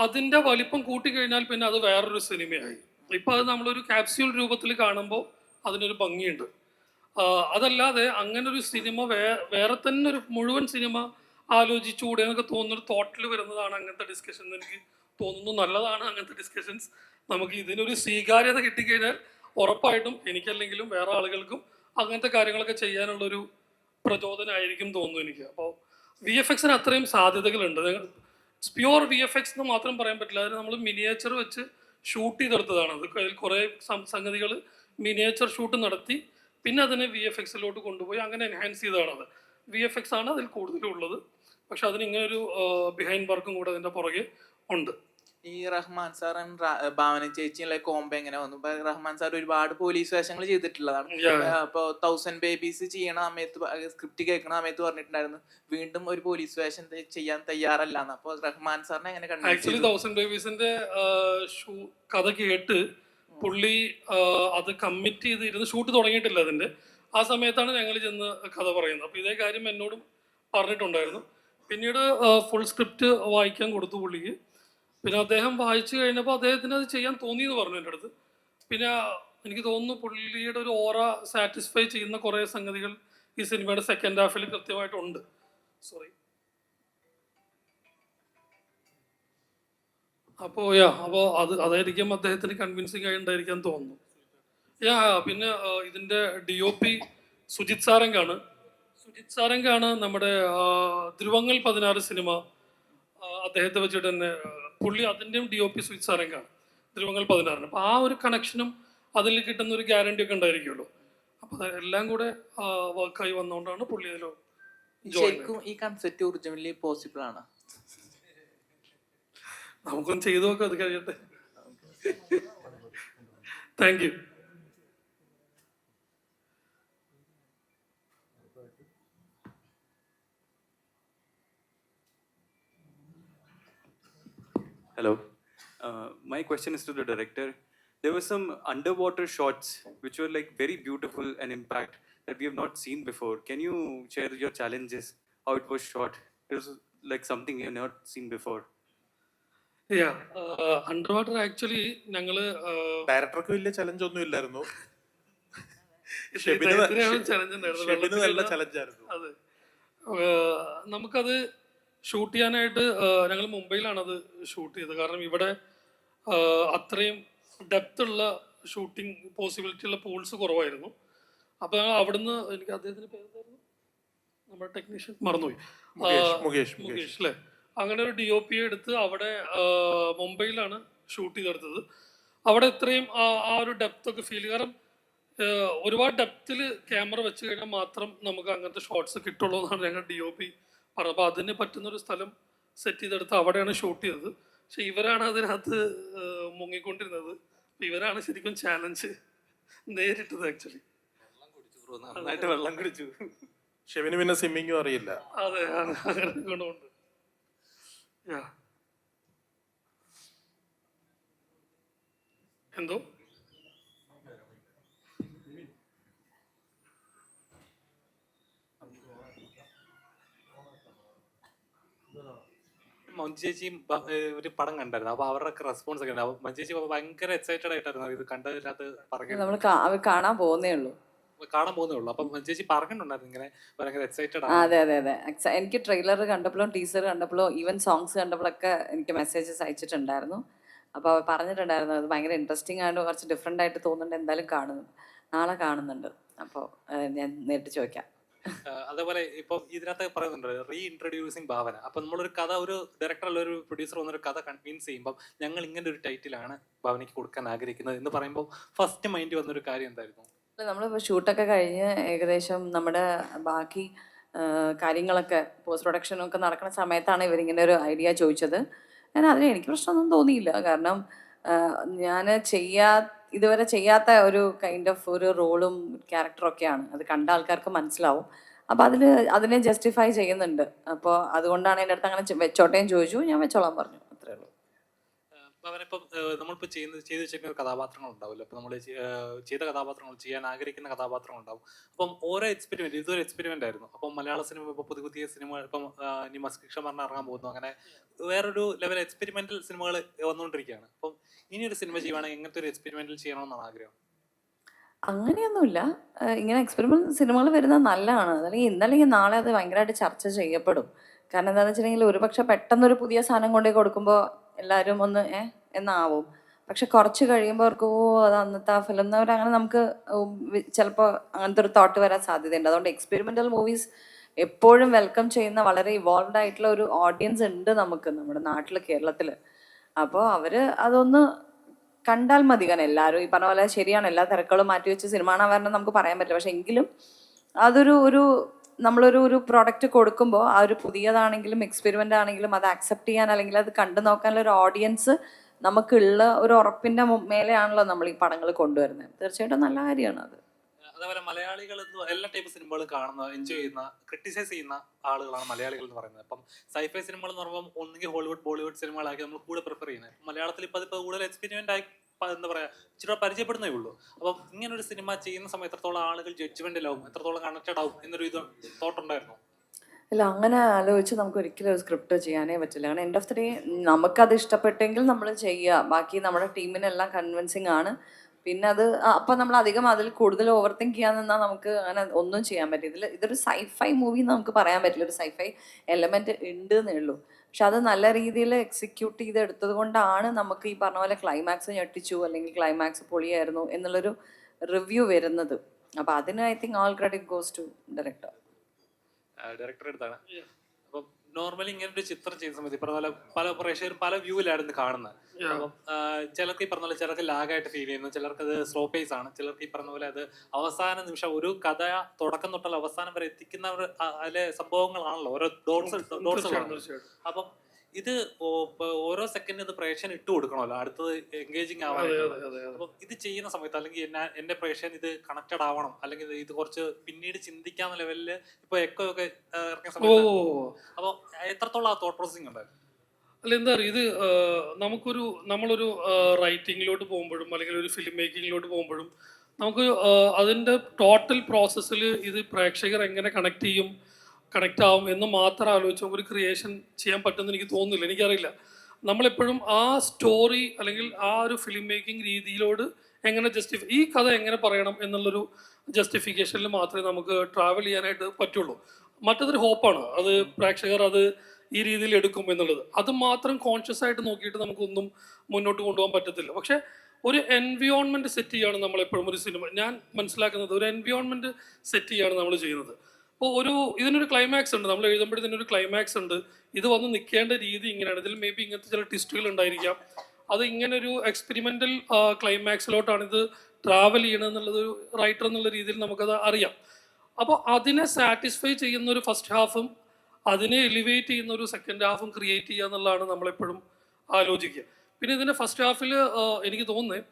അതിൻ്റെ വലിപ്പം കൂട്ടിക്കഴിഞ്ഞാൽ പിന്നെ അത് വേറൊരു സിനിമയായി. ഇപ്പം അത് നമ്മളൊരു ക്യാപ്സ്യൂൾ രൂപത്തിൽ കാണുമ്പോൾ അതിനൊരു ഭംഗിയുണ്ട്. അതല്ലാതെ അങ്ങനെ ഒരു സിനിമ വേറെ തന്നെ ഒരു മുഴുവൻ സിനിമ ആലോചിച്ചുകൂടെ എന്നൊക്കെ തോന്നുന്നൊരു തോട്ടിൽ വരുന്നതാണ് അങ്ങനത്തെ ഡിസ്കഷൻ എന്ന് എനിക്ക് തോന്നുന്നു. നല്ലതാണ് അങ്ങനത്തെ ഡിസ്കഷൻസ്. നമുക്ക് ഇതിനൊരു സ്വീകാര്യത കിട്ടിക്കഴിഞ്ഞാൽ ഉറപ്പായിട്ടും എനിക്കല്ലെങ്കിലും വേറെ ആളുകൾക്കും അങ്ങനത്തെ കാര്യങ്ങളൊക്കെ ചെയ്യാനുള്ളൊരു പ്രചോദനമായിരിക്കും തോന്നുന്നു എനിക്ക്. അപ്പോൾ വി എഫ് എക്സിന് അത്രയും സാധ്യതകളുണ്ട്. പ്യുവർ വി എഫ് എക്സ് എന്ന് മാത്രം പറയാൻ പറ്റില്ല. അതിന് നമ്മൾ മിനിയേച്ചർ വെച്ച് ഷൂട്ട് ചെയ്തെടുത്തതാണ്. അത് അതിൽ കുറേ സംഗതികൾ മിനിയേച്ചർ ഷൂട്ട് നടത്തി പിന്നെ അതിനെ വി എഫ് എക്സിലോട്ട് കൊണ്ടുപോയി അങ്ങനെ എൻഹാൻസ് ചെയ്തതാണത്. വി എഫ് എക്സ് ആണ് അതിൽ കൂടുതലും ഉള്ളത്. പക്ഷെ അതിന് ഇങ്ങനൊരു ബിഹൈൻഡ് വർക്കും കൂടെ അതിൻ്റെ പുറകെ ഉണ്ട്. ഈ റഹ്മാൻ സാർ ഭാവന ചേച്ചിയുള്ള കോംബോ എങ്ങനെ വന്നു? ഇപ്പൊ റഹ്മാൻ സാർ ഒരുപാട് പോലീസ് വേഷങ്ങൾ ചെയ്തിട്ടുള്ളതാണ്. അപ്പൊ 1000 ബേബീസ് ചെയ്യണ സമയത്ത് സ്ക്രിപ്റ്റ് കേൾക്കണ സമയത്ത് പറഞ്ഞിട്ടുണ്ടായിരുന്നു വീണ്ടും ഒരു പോലീസ് വേഷം ചെയ്യാൻ തയ്യാറല്ലാന്ന്. അപ്പൊ റഹ്മാൻ സാറിനെ എങ്ങനെ കണ്ടു? ആക്ച്വലി 1000 ബേബീസിന്റെ കഥ കേട്ട് പുള്ളി അത് കമ്മിറ്റ് ചെയ്തിരുന്ന് ഷൂട്ട് തുടങ്ങിയിട്ടില്ല അതിന്റെ. ആ സമയത്താണ് ഞങ്ങൾ ചെന്ന് കഥ പറയുന്നത്. അപ്പൊ ഇതേ കാര്യം എന്നോടും പറഞ്ഞിട്ടുണ്ടായിരുന്നു. പിന്നീട് ഫുൾ സ്ക്രിപ്റ്റ് വായിക്കാൻ കൊടുത്തു പുള്ളിക്ക്. പിന്നെ അദ്ദേഹം വായിച്ചു കഴിഞ്ഞപ്പോൾ അദ്ദേഹത്തിന് അത് ചെയ്യാൻ തോന്നിയെന്ന് പറഞ്ഞു എൻ്റെ അടുത്ത്. പിന്നെ എനിക്ക് തോന്നുന്നു പുള്ളിയുടെ ഒരു ഓറ സാറ്റിസ്ഫൈ ചെയ്യുന്ന കുറേ സംഗതികൾ ഈ സിനിമയുടെ സെക്കൻഡ് ഹാഫിൽ കൃത്യമായിട്ടുണ്ട്. സോറി. അപ്പോൾ അതായിരിക്കും അദ്ദേഹത്തിന് കൺവിൻസിങ് ആയി ഉണ്ടായിരിക്കാൻ തോന്നുന്നു. പിന്നെ ഇതിൻ്റെ DOP സുജിത് സാരംഗാണ്. സുജിത് സാരംഗാണ് നമ്മുടെ ധ്രുവങ്ങൾ 16 സിനിമ അദ്ദേഹത്തെ വെച്ചിട്ട് തന്നെ പുള്ളി അതിൻ്റെയും DOP സുജിത് സാരംഗാണ് ധ്രുവങ്ങൾ 16. അപ്പോൾ ആ ഒരു കണക്ഷനും അതിൽ കിട്ടുന്ന ഒരു ഗ്യാരണ്ടി ഒക്കെ ഉണ്ടായിരിക്കുമല്ലോ. അപ്പോൾ അതെല്ലാം കൂടെ വർക്കായി വന്നുകൊണ്ടാണ് പുള്ളി അതിലോ. ശരിക്കും ഈ കൺസെപ്റ്റ് ഒറിജിനലി പോസിബിൾ ആണ്? നമുക്കൊന്ന് ചെയ്തു നോക്കാം, അത് കഴിയട്ടെ. Thank you. Hello. My question is to the director. There were some underwater shots which were like very beautiful and impact that we have not seen before. Can you share your challenges, how it was shot? It was like something you have not seen before. Under water actually ഞങ്ങള് ഡയറക്ടർക്ക് വലിയ challenge ഒന്നും ഇല്ലായിരുന്നു. Challenge നല്ല ചലഞ്ചായിരുന്നു. അതെ, നമുക്കത് shoot ചെയ്യാനായിട്ട് ഞങ്ങൾ മുംബൈയിലാണ് അത് ഷൂട്ട് ചെയ്തത്. കാരണം ഇവിടെ അത്രയും ഡെപ്ത് ഉള്ള ഷൂട്ടിംഗ് പോസിബിലിറ്റി ഉള്ള പൂൾസ് കുറവായിരുന്നു. അപ്പോൾ അവിടുന്ന് എനിക്ക് അദ്ദേഹത്തിന് പേരായിരുന്നു നമ്മുടെ ടെക്നീഷ്യൻ മറന്നുപോയി, മുകേഷ് അല്ലേ. അങ്ങനെ ഒരു DOP എടുത്ത് അവിടെ മുംബൈയിലാണ് ഷൂട്ട് ചെയ്തെടുത്തത്. അവിടെ ഇത്രയും ആ ഒരു ഡെപ്ത് ഒക്കെ ഫീൽ, കാരണം ഒരുപാട് ഡെപ്തിൽ ക്യാമറ വെച്ച് കഴിഞ്ഞാൽ മാത്രം നമുക്ക് അങ്ങനത്തെ ഷോട്ട്സ് കിട്ടുള്ളൂ എന്നാണ് ഞങ്ങൾ DOP പറഞ്ഞത്. അപ്പോൾ അതിന് പറ്റുന്നൊരു സ്ഥലം സെറ്റ് ചെയ്തെടുത്ത് അവിടെയാണ് ഷൂട്ട് ചെയ്തത്. പക്ഷെ ഇവരാണ് അതിനകത്ത് മുങ്ങിക്കൊണ്ടിരുന്നത്. ഇവരാണ് ശരിക്കും ചാലഞ്ച് നേരിട്ടത്. ആക്ച്വലി നന്നായിട്ട് വെള്ളം കുടിച്ചു. ഷെവിന് പിന്നെ സ്വിമ്മിങ്ങും അറിയില്ല. അതെ, അങ്ങനെ കൊണ്ടുണ്ട്. എന്തോ മഞ്ജു ചേച്ചിയും ഒരു പടം കണ്ടായിരുന്നു. അപ്പൊ അവരുടെ റെസ്പോൺസ് ഒക്കെ ഉണ്ട്. മഞ്ജു ചേച്ചി ഭയങ്കര എക്സൈറ്റഡ് ആയിട്ടായിരുന്നു ഇത് കണ്ടതിനകത്ത് പറഞ്ഞു. നമ്മൾ കാണാൻ പോകുന്നേ ഉള്ളൂ. കാണാൻ പോകുന്നേ ഉള്ളൂ. അപ്പം മഞ്ജു ചേച്ചി പറഞ്ഞിട്ടുണ്ടായിരുന്നു ഇങ്ങനെ ഭയങ്കര എക്സൈറ്റഡ് ആണ്. അതെ അതെ അതെ, എനിക്ക് ട്രെയിലർ കണ്ടപ്പോഴും ടീസർ കണ്ടപ്പോഴും ഈവൻ സോങ്സ് കണ്ടപ്പോഴൊക്കെ എനിക്ക് മെസ്സേജസ് അയച്ചിട്ടുണ്ടായിരുന്നു. അപ്പോൾ അവർ പറഞ്ഞിട്ടുണ്ടായിരുന്നു അത് ഭയങ്കര ഇൻട്രസ്റ്റിംഗ് ആയിട്ട് കുറച്ച് ഡിഫറെൻ്റ് ആയിട്ട് തോന്നുന്നുണ്ട്, എന്തായാലും നാളെ കാണുന്നുണ്ട്. അപ്പോൾ ഞാൻ നേരിട്ട് ചോദിക്കാം. അതേപോലെ ഇപ്പൊ ഇതിനകത്ത് പറയുന്നുണ്ട് റീ ഇൻട്രൊഡ്യൂസിങ് ഭാവന. അപ്പൊ നമ്മളൊരു കഥ, ഒരു ഡയറക്ടർ അല്ല ഒരു പ്രൊഡ്യൂസർ വന്നൊരു കഥ കൺവിൻസ് ചെയ്യുമ്പോൾ ഞങ്ങൾ ഇങ്ങനെ ഒരു ടൈറ്റിലാണ് ഭാവനയ്ക്ക് കൊടുക്കാൻ ആഗ്രഹിക്കുന്നത് എന്ന് പറയുമ്പോൾ ഫസ്റ്റ് മൈൻഡ് വന്നൊരു കാര്യം എന്തായിരുന്നു? നമ്മളിപ്പോൾ ഷൂട്ടൊക്കെ കഴിഞ്ഞ് ഏകദേശം നമ്മുടെ ബാക്കി കാര്യങ്ങളൊക്കെ പോസ്റ്റ് പ്രൊഡക്ഷനൊക്കെ നടക്കുന്ന സമയത്താണ് ഇവരിങ്ങനെ ഒരു ഐഡിയ ചോദിച്ചത്. അതിന് എനിക്ക് പ്രശ്നമൊന്നും തോന്നിയില്ല. കാരണം ഞാൻ ഇതുവരെ ചെയ്യാത്ത ഒരു കൈൻഡ് ഓഫ് ഒരു റോളും ക്യാരക്ടറൊക്കെയാണ്. അത് കണ്ട ആൾക്കാർക്ക് മനസ്സിലാവും. അപ്പോൾ അതിനെ ജസ്റ്റിഫൈ ചെയ്യുന്നുണ്ട്. അപ്പോൾ അതുകൊണ്ടാണ് എൻ്റെ അടുത്ത് അങ്ങനെ വെച്ചോട്ടേയും ചോദിച്ചു, ഞാൻ വെച്ചോളാൻ പറഞ്ഞു. അത്രേ ഉള്ളൂ. അവനിപ്പം നമ്മളിപ്പോൾ ചെയ്ത് വെച്ചിരിക്കുന്ന ഒരു കഥാപാത്രങ്ങൾ ഉണ്ടാവുമല്ലോ. അപ്പോൾ നമ്മൾ ചെയ്ത കഥാപാത്രങ്ങൾ, ചെയ്യാൻ ആഗ്രഹിക്കുന്ന കഥാപാത്രങ്ങൾ ഉണ്ടാവും. അപ്പം ഓരോ എക്സ്പെരിമെൻറ്റ്, ഇതൊരു എക്സ്പെരിമെൻ്റ് ആയിരുന്നു. അപ്പം മലയാള സിനിമ ഇപ്പോൾ പുതിയ സിനിമ ഇപ്പം ഇനി മസ്കിക്ഷ പറഞ്ഞ് ഇറങ്ങാൻ പോകുന്നു. അങ്ങനെ വേറൊരു ലെവൽ എക്സ്പെരിമെൻ്റൽ സിനിമകൾ വന്നുകൊണ്ടിരിക്കുകയാണ്. അപ്പം ഇനിയൊരു സിനിമ ചെയ്യുവാണെങ്കിൽ എങ്ങനത്തെ ഒരു എക്സ്പെരിമെൻ്റൽ ചെയ്യണമെന്നാണ് ആഗ്രഹം? അങ്ങനെയൊന്നുമില്ല. ഇങ്ങനെ എക്സ്പെരിമെൻ്റ് സിനിമകൾ വരുന്നത് നല്ലതാണ്. ഇന്നല്ലെങ്കിൽ നാളെ അത് ഭയങ്കരമായിട്ട് ചർച്ച ചെയ്യപ്പെടും. കാരണം എന്താണെന്ന് വെച്ചിട്ടുണ്ടെങ്കിൽ ഒരുപക്ഷെ പെട്ടെന്നൊരു പുതിയ സാധനം കൊണ്ടേ കൊടുക്കുമ്പോൾ എല്ലാവരും ഒന്ന് എന്നാവും. പക്ഷെ കുറച്ച് കഴിയുമ്പോൾ അവർക്ക് അത് അന്നത്തെ ആ ഫിലിം എന്നവർ അങ്ങനെ നമുക്ക് ചിലപ്പോൾ അങ്ങനത്തെ ഒരു തോട്ട് വരാൻ സാധ്യതയുണ്ട്. അതുകൊണ്ട് എക്സ്പെരിമെൻ്റൽ മൂവീസ് എപ്പോഴും വെൽക്കം ചെയ്യുന്ന വളരെ ഇവോൾവ് ആയിട്ടുള്ള ഒരു ഓഡിയൻസ് ഉണ്ട് നമുക്ക് നമ്മുടെ നാട്ടിൽ, കേരളത്തിൽ. അപ്പോൾ അവർ അതൊന്ന് കണ്ടാൽ മതി. കാരണം എല്ലാവരും ഈ പറഞ്ഞ പോലെ ശരിയാണ്, എല്ലാ തിരക്കുകളും മാറ്റി വെച്ച് സിനിമ കാണാൻ വരണം നമുക്ക് പറയാൻ പറ്റില്ല. പക്ഷെ എങ്കിലും അതൊരു നമ്മളൊരു പ്രോഡക്റ്റ് കൊടുക്കുമ്പോൾ ആ ഒരു പുതിയതാണെങ്കിലും എക്സ്പെരിമെൻ്റ് ആണെങ്കിലും അത് ആക്സെപ്റ്റ് ചെയ്യാൻ അല്ലെങ്കിൽ അത് കണ്ടു നോക്കാനുള്ള ഒരു ഓഡിയൻസ് നമുക്കുള്ള ഒരു ഉറപ്പിൻ്റെ മേലെയാണല്ലോ നമ്മൾ ഈ പടങ്ങൾ കൊണ്ടുവരുന്നത്. തീർച്ചയായിട്ടും നല്ല കാര്യമാണ് അത്. അതേപോലെ മലയാളികൾ എല്ലാ ടൈപ്പ് സിനിമകളും കാണുന്ന, എൻജോയ് ചെയ്യുന്ന, ക്രിട്ടിസൈസ് ചെയ്യുന്ന ആളുകളാണ് മലയാളികൾ എന്ന് പറയുന്നത്. അപ്പം സൈഫൈ സിനിമകൾ എന്ന് പറയുമ്പോൾ ഒന്നുകിൽ ഹോളിവുഡ് ബോളിവുഡ് സിനിമകളാക്കി നമ്മൾ കൂടെ പ്രിഫർ ചെയ്യുന്നത്. മലയാളത്തിൽ ഇപ്പോൾ അതിപ്പോൾ കൂടുതൽ എക്സ്പെരിമെൻ്റ് ആയി എന്താ പറയുക ഇച്ചിരി പരിചയപ്പെടുന്നേ ഉള്ളൂ. അപ്പം ഇങ്ങനൊരു സിനിമ ചെയ്യുന്ന സമയത്ത് എത്രത്തോളം ആളുകൾ ജഡ്ജ്മെൻറ്റിലാവും, എത്രത്തോളം കണക്റ്റഡ് ആവും എന്നൊരു തോട്ടുണ്ടായിരുന്നു? അല്ല, അങ്ങനെ ആലോചിച്ച് നമുക്ക് ഒരിക്കലും ഒരു സ്ക്രിപ്റ്റ് ചെയ്യാനേ പറ്റില്ല. കാരണം എൻഡ് ഓഫ് ദി ഡേ നമുക്കത് ഇഷ്ടപ്പെട്ടെങ്കിൽ നമ്മൾ ചെയ്യുക, ബാക്കി നമ്മുടെ ടീമിനെല്ലാം കൺവിൻസിങ് ആണ്. പിന്നെ അത് അപ്പം നമ്മൾ അധികം അതിൽ കൂടുതൽ ഓവർ തിങ്ക് ചെയ്യാൻ നിന്നാൽ നമുക്ക് അങ്ങനെ ഒന്നും ചെയ്യാൻ പറ്റില്ല. ഇതൊരു സൈഫൈ മൂവി എന്ന് നമുക്ക് പറയാൻ പറ്റില്ല. ഒരു സൈഫൈ എലമെന്റ് ഉണ്ട് എന്നേ ഉള്ളൂ. പക്ഷെ അത് നല്ല രീതിയിൽ എക്സിക്യൂട്ട് ചെയ്തെടുത്തത് കൊണ്ടാണ് നമുക്ക് ഈ പറഞ്ഞ പോലെ ക്ലൈമാക്സ് ഞെട്ടിച്ചു അല്ലെങ്കിൽ ക്ലൈമാക്സ് പൊളിയായിരുന്നു എന്നുള്ളൊരു റിവ്യൂ വരുന്നത്. അപ്പം അതിന് I think all credit goes to director. Director എടുത്താണ്. അപ്പം നോർമലി ഇങ്ങനെ ഒരു ചിത്രം ചെയ്യുന്ന സമയത്ത് പറഞ്ഞ പോലെ പല പ്രേക്ഷകരും പല വ്യൂവിലായിരുന്നു കാണുന്നത്. അപ്പം ചിലർക്ക് ഈ പറഞ്ഞ പോലെ ചിലർക്ക് ലാഗായിട്ട് ഫീൽ ചെയ്യുന്നു, ചിലർക്ക് അത് സ്ലോ പേസ് ആണ്, ചിലർക്ക് ഈ പറഞ്ഞ പോലെ അത് അവസാന നിമിഷം ഒരു കഥ തുടക്കം തൊട്ടുള്ള അവസാനം വരെ എത്തിക്കുന്നവർ അതിലെ സംഭവങ്ങളാണല്ലോ, ഓരോ ഡോട്ട്സുകളാണ്. അപ്പം ഇത് ഓരോ സെക്കൻഡ് ഇത് പ്രേക്ഷകൻ ഇട്ട് കൊടുക്കണമല്ലോ അടുത്തത് എൻഗേജിങ് ആവാനായിട്ട്. അപ്പം ഇത് ചെയ്യുന്ന സമയത്ത് അല്ലെങ്കിൽ എന്റെ പ്രേക്ഷകൻ ഇത് കണക്റ്റഡ് ആവണം, അല്ലെങ്കിൽ ഇത് കുറച്ച് പിന്നീട് ചിന്തിക്കാവുന്ന ലെവലില് ഇപ്പൊ എക്കോ ഒക്കെ ഇറങ്ങിയ സമയത്ത് അപ്പൊ എത്രത്തോളം ആ തോട്ട് പ്രോസസിങ് ഉണ്ടായിരുന്നു? അല്ല, എന്താ പറയുക, ഇത് നമ്മളൊരു റൈറ്റിങ്ങിലോട്ട് പോകുമ്പോഴും അല്ലെങ്കിൽ ഒരു ഫിലിം മേക്കിങ്ങിലോട്ട് പോകുമ്പോഴും നമുക്ക് അതിൻ്റെ ടോട്ടൽ പ്രോസസ്സിൽ ഇത് പ്രേക്ഷകർ എങ്ങനെ കണക്റ്റ് ആവും എന്ന് മാത്രം ആലോചിച്ച് നമുക്കൊരു ക്രിയേഷൻ ചെയ്യാൻ പറ്റുമെന്ന് എനിക്ക് തോന്നുന്നില്ല. എനിക്കറിയില്ല. നമ്മളെപ്പോഴും ആ സ്റ്റോറി അല്ലെങ്കിൽ ആ ഒരു ഫിലിം മേക്കിംഗ് രീതിയിലോട് എങ്ങനെ ഈ കഥ എങ്ങനെ പറയണം എന്നുള്ളൊരു ജസ്റ്റിഫിക്കേഷനിൽ മാത്രമേ നമുക്ക് ട്രാവൽ ചെയ്യാനായിട്ട് പറ്റുള്ളൂ. മറ്റതൊരു ഹോപ്പാണ്, അത് പ്രേക്ഷകർ അത് ഈ രീതിയിൽ എടുക്കും എന്നുള്ളത്. അത് മാത്രം കോൺഷ്യസ് ആയിട്ട് നോക്കിയിട്ട് നമുക്കൊന്നും മുന്നോട്ട് കൊണ്ടുപോകാൻ പറ്റത്തില്ല. പക്ഷെ ഒരു എൻവിയോൺമെൻറ്റ് സെറ്റ് ചെയ്യാണ് നമ്മളെപ്പോഴും ഒരു സിനിമ, ഞാൻ മനസ്സിലാക്കുന്നത് ഒരു എൻവിയോൺമെൻറ്റ് സെറ്റ് ചെയ്യാണ് നമ്മൾ ചെയ്യുന്നത്. അപ്പോൾ ഇതിനൊരു ക്ലൈമാക്സ് ഉണ്ട്, നമ്മൾ എഴുതുമ്പോഴത്തേനൊരു ക്ലൈമാക്സ് ഉണ്ട്, ഇത് വന്ന് നിൽക്കേണ്ട രീതി ഇങ്ങനെയാണ്, ഇതിൽ മേ ബി ഇങ്ങനത്തെ ചില ട്വിസ്റ്റുകൾ ഉണ്ടായിരിക്കാം, അത് ഇങ്ങനെ ഒരു എക്സ്പെരിമെൻ്റൽ ക്ലൈമാക്സിലോട്ടാണ് ഇത് ട്രാവൽ ചെയ്യണമെന്നുള്ളത് ഒരു റൈറ്റർ എന്നുള്ള രീതിയിൽ നമുക്കത് അറിയാം. അപ്പോൾ അതിനെ സാറ്റിസ്ഫൈ ചെയ്യുന്ന ഒരു ഫസ്റ്റ് ഹാഫും അതിനെ എലിവേറ്റ് ചെയ്യുന്ന ഒരു സെക്കൻഡ് ഹാഫും ക്രിയേറ്റ് ചെയ്യുക എന്നുള്ളതാണ് നമ്മളെപ്പോഴും ആലോചിക്കുക. പിന്നെ ഇതിൻ്റെ ഫസ്റ്റ് ഹാഫിൽ എനിക്ക് തോന്നുന്നത്